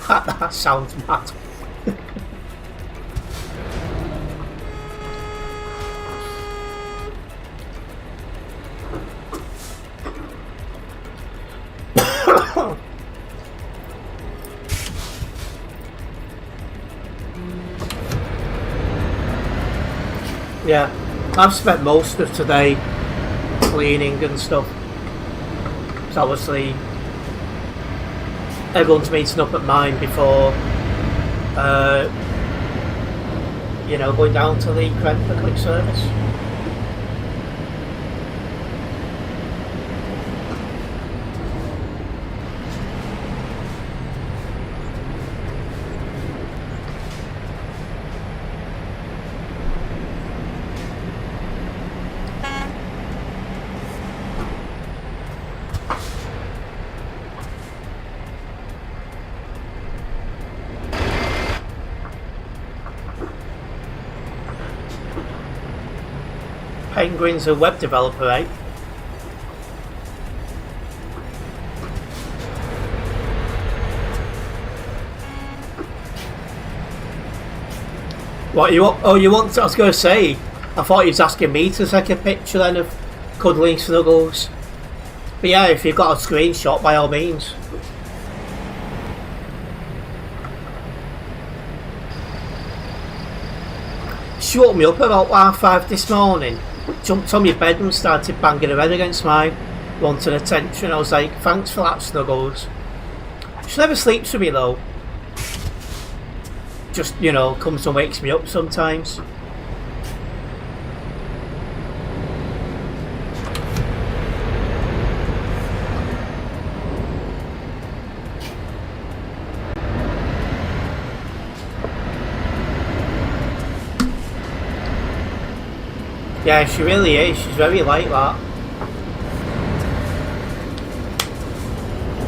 That sounds mad. Yeah, I've spent most of today cleaning and stuff. So obviously everyone's meeting up at mine before you know, going down to the Crent for quick service. Penguin's a web developer, eh? What you want? Oh, you want? I was going to say. I thought you was asking me to take a picture then of cuddling Snuggles. But yeah, if you've got a screenshot, by all means. She woke me up about 5:30 this morning. Jumped on my bed and started banging her head against mine, wanting attention. I was like, thanks for that, Snuggles. She never sleeps with me though. Just, you know, comes and wakes me up sometimes. Yeah, she really is. She's very like that.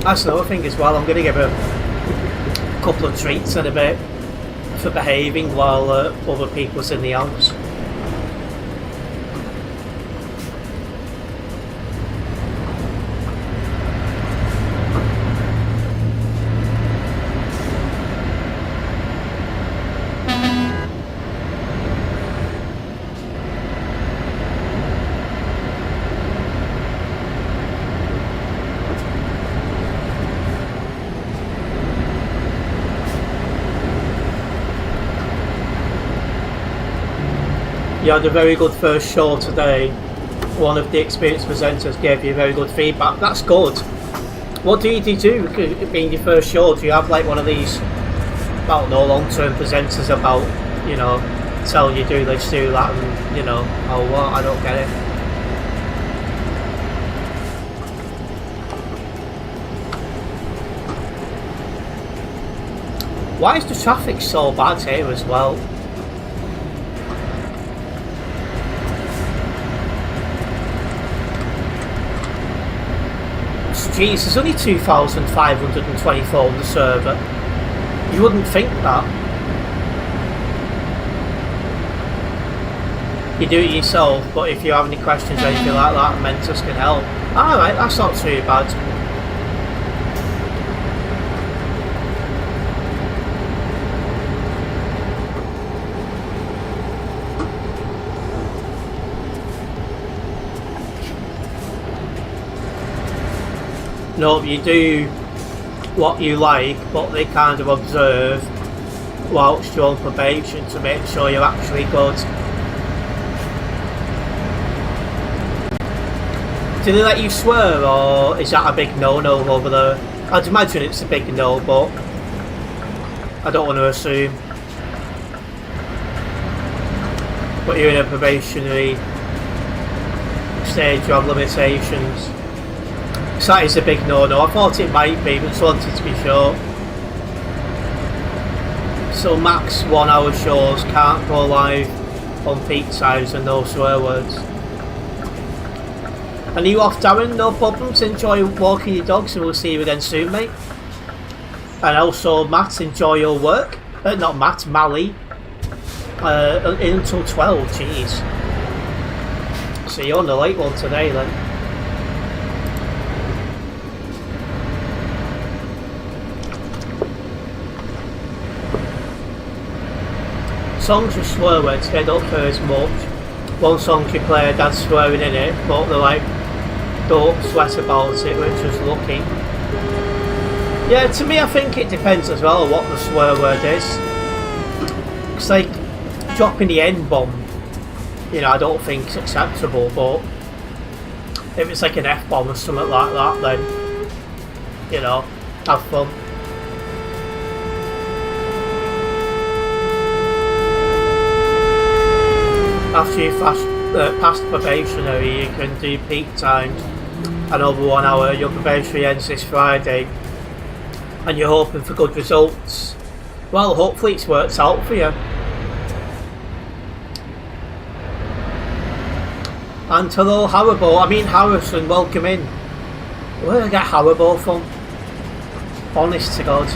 That's another thing as well. I'm going to give her a couple of treats in a bit for behaving while other people's in the house. You had a very good first show today. One of the experienced presenters gave you very good feedback. That's good. What do you do being your first show? Do you have like one of these, I don't know, long-term presenters about, you know, tell you do this, do that, and you know, oh what? I don't get it. Why is the traffic so bad here as well? Jeez, there's only 2,524 on the server. You wouldn't think that. You do it yourself, but if you have any questions or anything like that, mentors can help. Alright, that's not too bad. No, you do what you like, but they kind of observe whilst you're on probation to make sure you're actually good. Do they let you swear, or is that a big no-no over there? I'd imagine it's a big no, but I don't want to assume. But you're in a probationary stage, you have limitations. So that is a big no-no. I thought it might be, but just wanted to be sure. So max 1 hour shows can't go live on peak times and no swear words. And you off, Darren? No problems. Enjoy walking your dogs, and we'll see you again soon, mate. And also, Matt, enjoy your work. Not Matt, Mally. Until 12, jeez. So you're on the late one today then. Songs with swear words, they don't play as much. One song you played had swearing in it, but they're like, don't sweat about it, which was lucky. Yeah, to me I think it depends as well what the swear word is. It's like dropping the N-bomb, you know, I don't think it's acceptable, but if it's like an F-bomb or something like that, then, you know, have fun. After you passed probationary, you can do peak times. Another 1 hour. Your probationary ends this Friday, and you're hoping for good results. Well, hopefully it's worked out for you. And hello, Haribo. I mean Harrison. Welcome in. Where did I get Haribo from? Honest to God.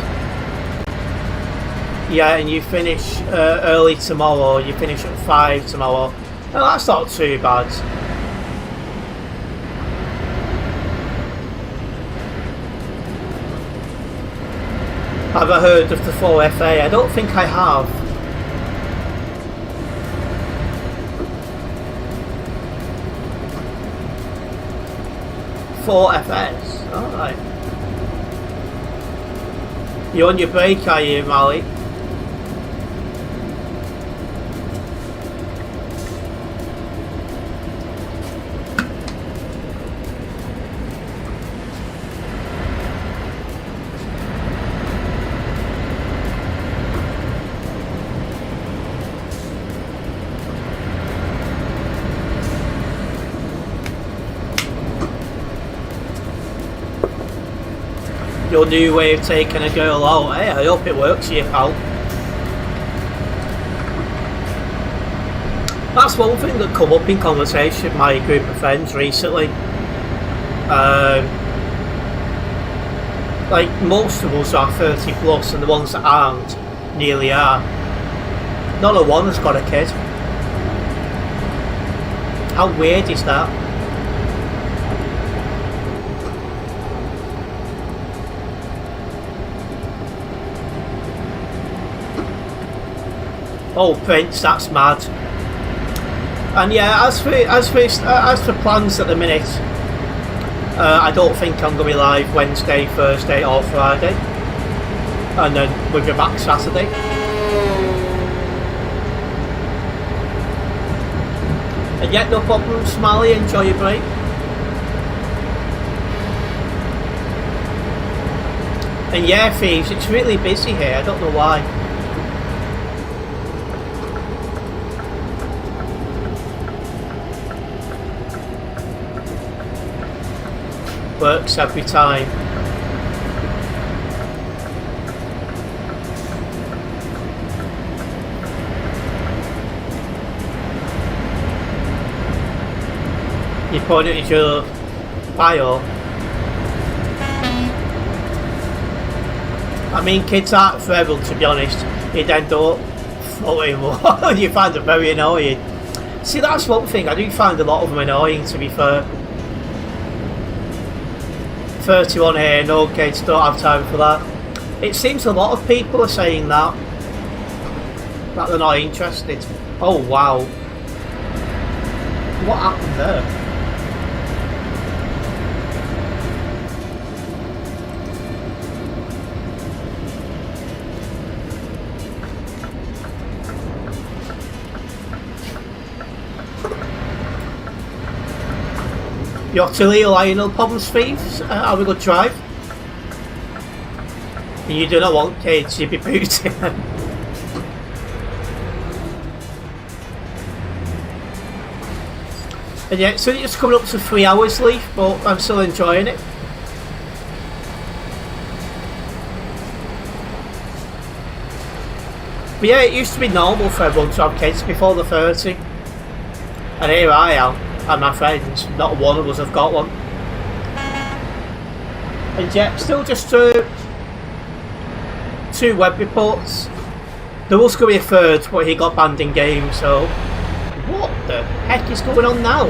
Yeah, and you finish early tomorrow. You finish at 5 tomorrow. Well, that's not too bad. Have I heard of the 4FA? I don't think I have. FS. Alright. You're on your break, are you, Mally? Your new way of taking a girl out. Hey, I hope it works for you, pal. That's one thing that come up in conversation with my group of friends recently. Like most of us are 30 plus, and the ones that aren't nearly are. Not a one has got a kid. How weird is that? Oh, Prince, that's mad. And yeah, as for plans at the minute, I don't think I'm going to be live Wednesday, Thursday, or Friday, and then we'll be back Saturday. And yet, no problem, Smiley. Enjoy your break. And yeah, Thieves, it's really busy here. I don't know why. Works every time. You put it in your bio. I mean, kids aren't for everyone, to be honest. You'd end up floating one. You find it very annoying. See, that's one thing. I do find a lot of them annoying, to be fair. 31 here, no kids, don't have time for that. It seems a lot of people are saying that they're not interested. Oh wow. What happened there? You're to Lionel Problems Thieves, have a good drive. And you do not want kids, you'd be booting them. And yeah, so it's coming up to 3 hours, Leaf, but I'm still enjoying it. But yeah, it used to be normal for everyone to have kids before they're 30. And here I am. And my friends, not one of us have got one. And yet, still just 2 web reports. There was going to be a third, but he got banned in game, so... What the heck is going on now?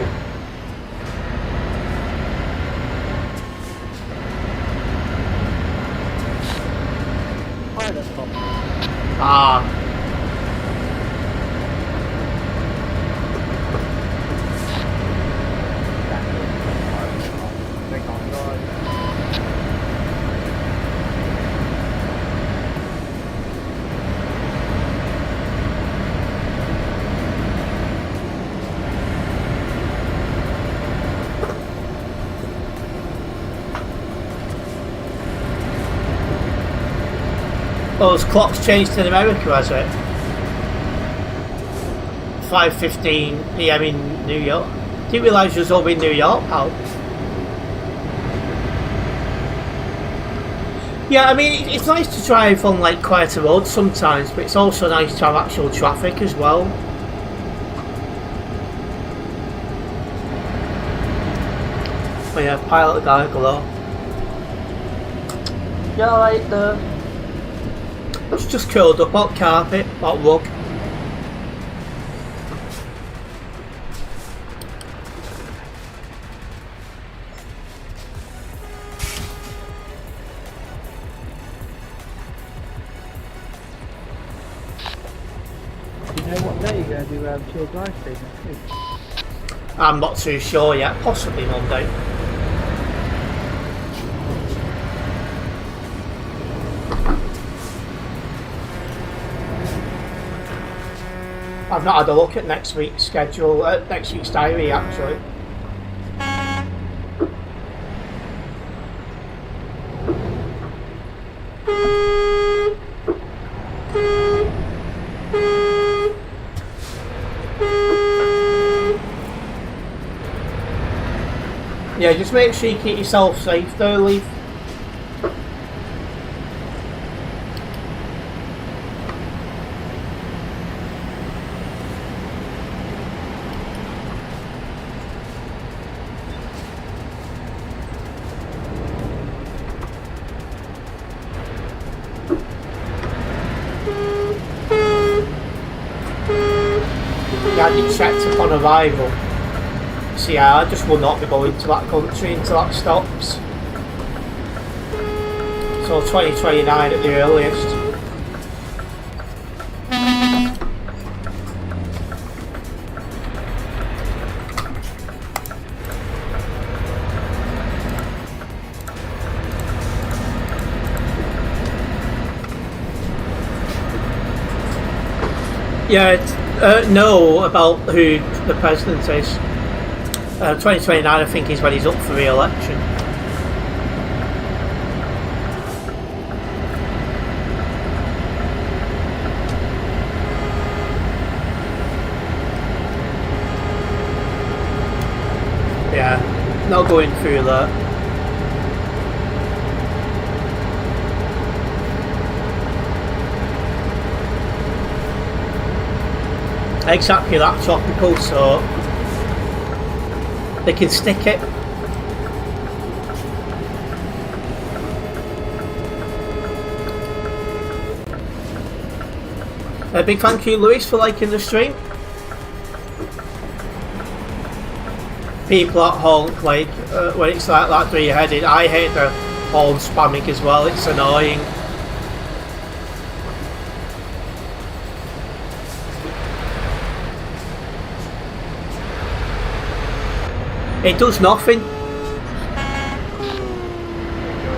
Ah. Oh, his clock's changed in America, has it? 5:15 PM in New York. Didn't realise you was over in New York, pal. Yeah, I mean, it's nice to drive on like quieter roads sometimes, but it's also nice to have actual traffic as well. Oh yeah, pilot guy below. Yeah, alright there. It's just curled up on carpet, hot rug. Do you know what day you're going to do chill drive stream next week? I'm not too sure yet, possibly Monday. I've not had a look at next week's schedule, next week's diary actually. Yeah, just make sure you keep yourself safe there, Leaf. You had it checked upon arrival. So yeah, I just will not be going to that country until that stops. So 2029 at the earliest. Yeah, no, about who the president is. 2029 I think is when he's up for re-election. Yeah, not going through that. Exactly that topical, so they can stick it. A big thank you, Lewis, for liking the stream. People at honk, like when it's like that three-headed, I hate the horn spamming as well, it's annoying. It does nothing. You're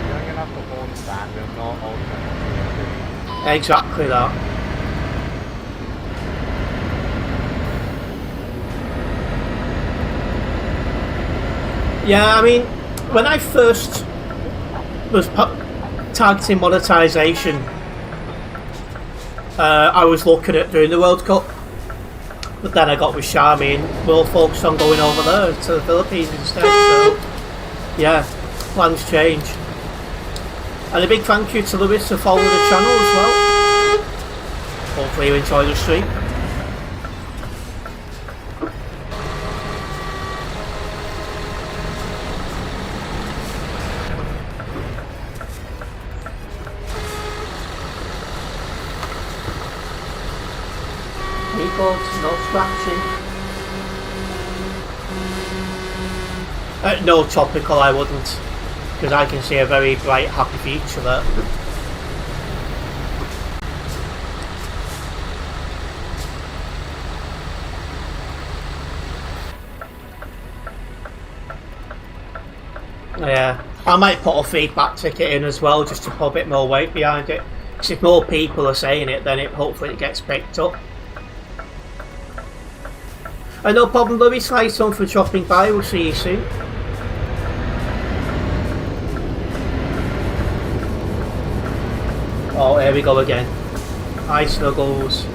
going enough to hold standard, not alternate. Exactly that. Yeah, I mean, when I first was tagged in monetization, I was looking at doing the World Cup. But then I got with Xiaomi and we'll focus on going over there to the Philippines instead. So, yeah, plans change. And a big thank you to Lewis for following the channel as well. Hopefully you enjoy the stream. No scratching. No topical, I wouldn't, because I can see a very bright, happy feature there. Yeah, I might put a feedback ticket in as well, just to put a bit more weight behind it. Because if more people are saying it, then hopefully it gets picked up. No problem, Louis. Thanks on for dropping by. We'll see you soon. Oh, here we go again. Hi, Snuggles.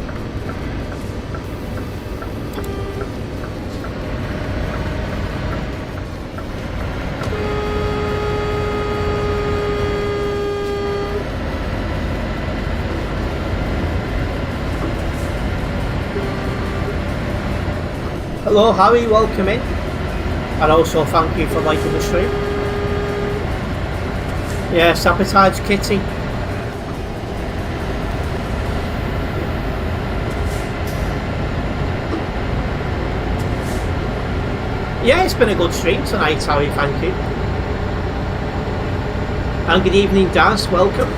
Hello Harry, welcome in, and also thank you for liking the stream. Yeah, Sabotage Kitty. Yeah, it's been a good stream tonight, Harry, thank you. And good evening, Daz, welcome.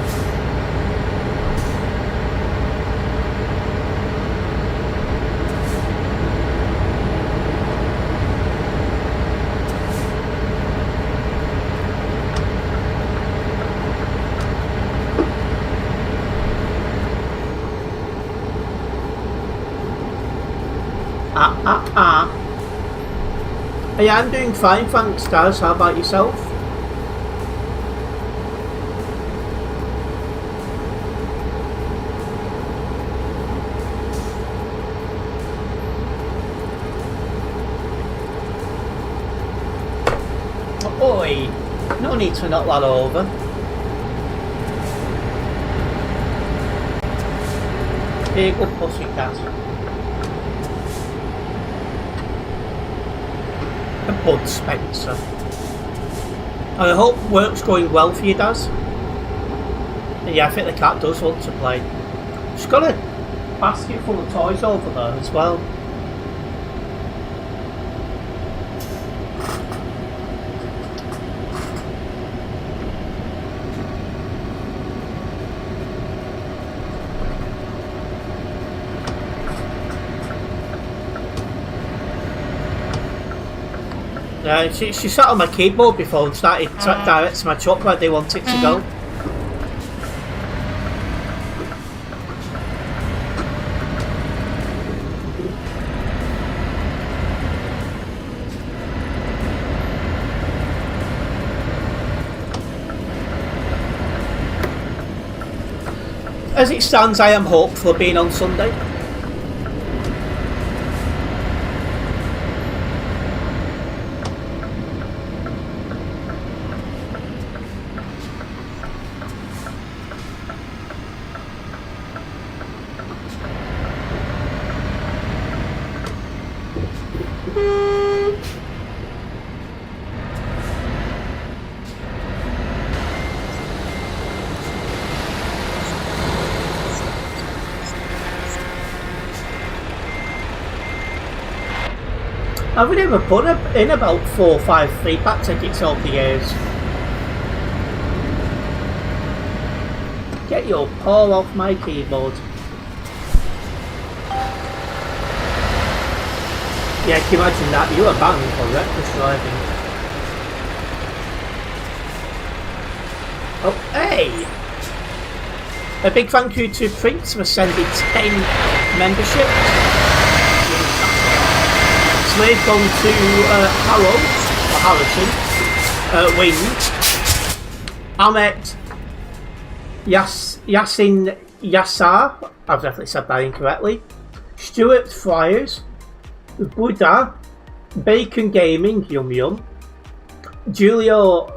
Yeah, I'm doing fine, thanks, Daz. How about yourself? Oi! No need to knock that over. Here, good pussycat. Bud Spencer. I hope work's going well for you, Daz. Yeah, I think the cat does want to play. She's got a basket full of toys over there as well. She sat on my keyboard before and started directing my truck where they want it to go. As it stands, I am hopeful of being on Sunday. I've never put in about 4 or 5 feedback tickets over the years. Get your paw off my keyboard. Yeah, can you imagine that? You were banned for reckless driving. Oh, hey! A big thank you to Prince for sending 10 memberships. Slave gone to Harold, or Harrison, Wind, Ahmet, Yasin Yassar, I've definitely said that incorrectly, Stuart Friars, Buddha, Bacon Gaming, Yum Yum, Julio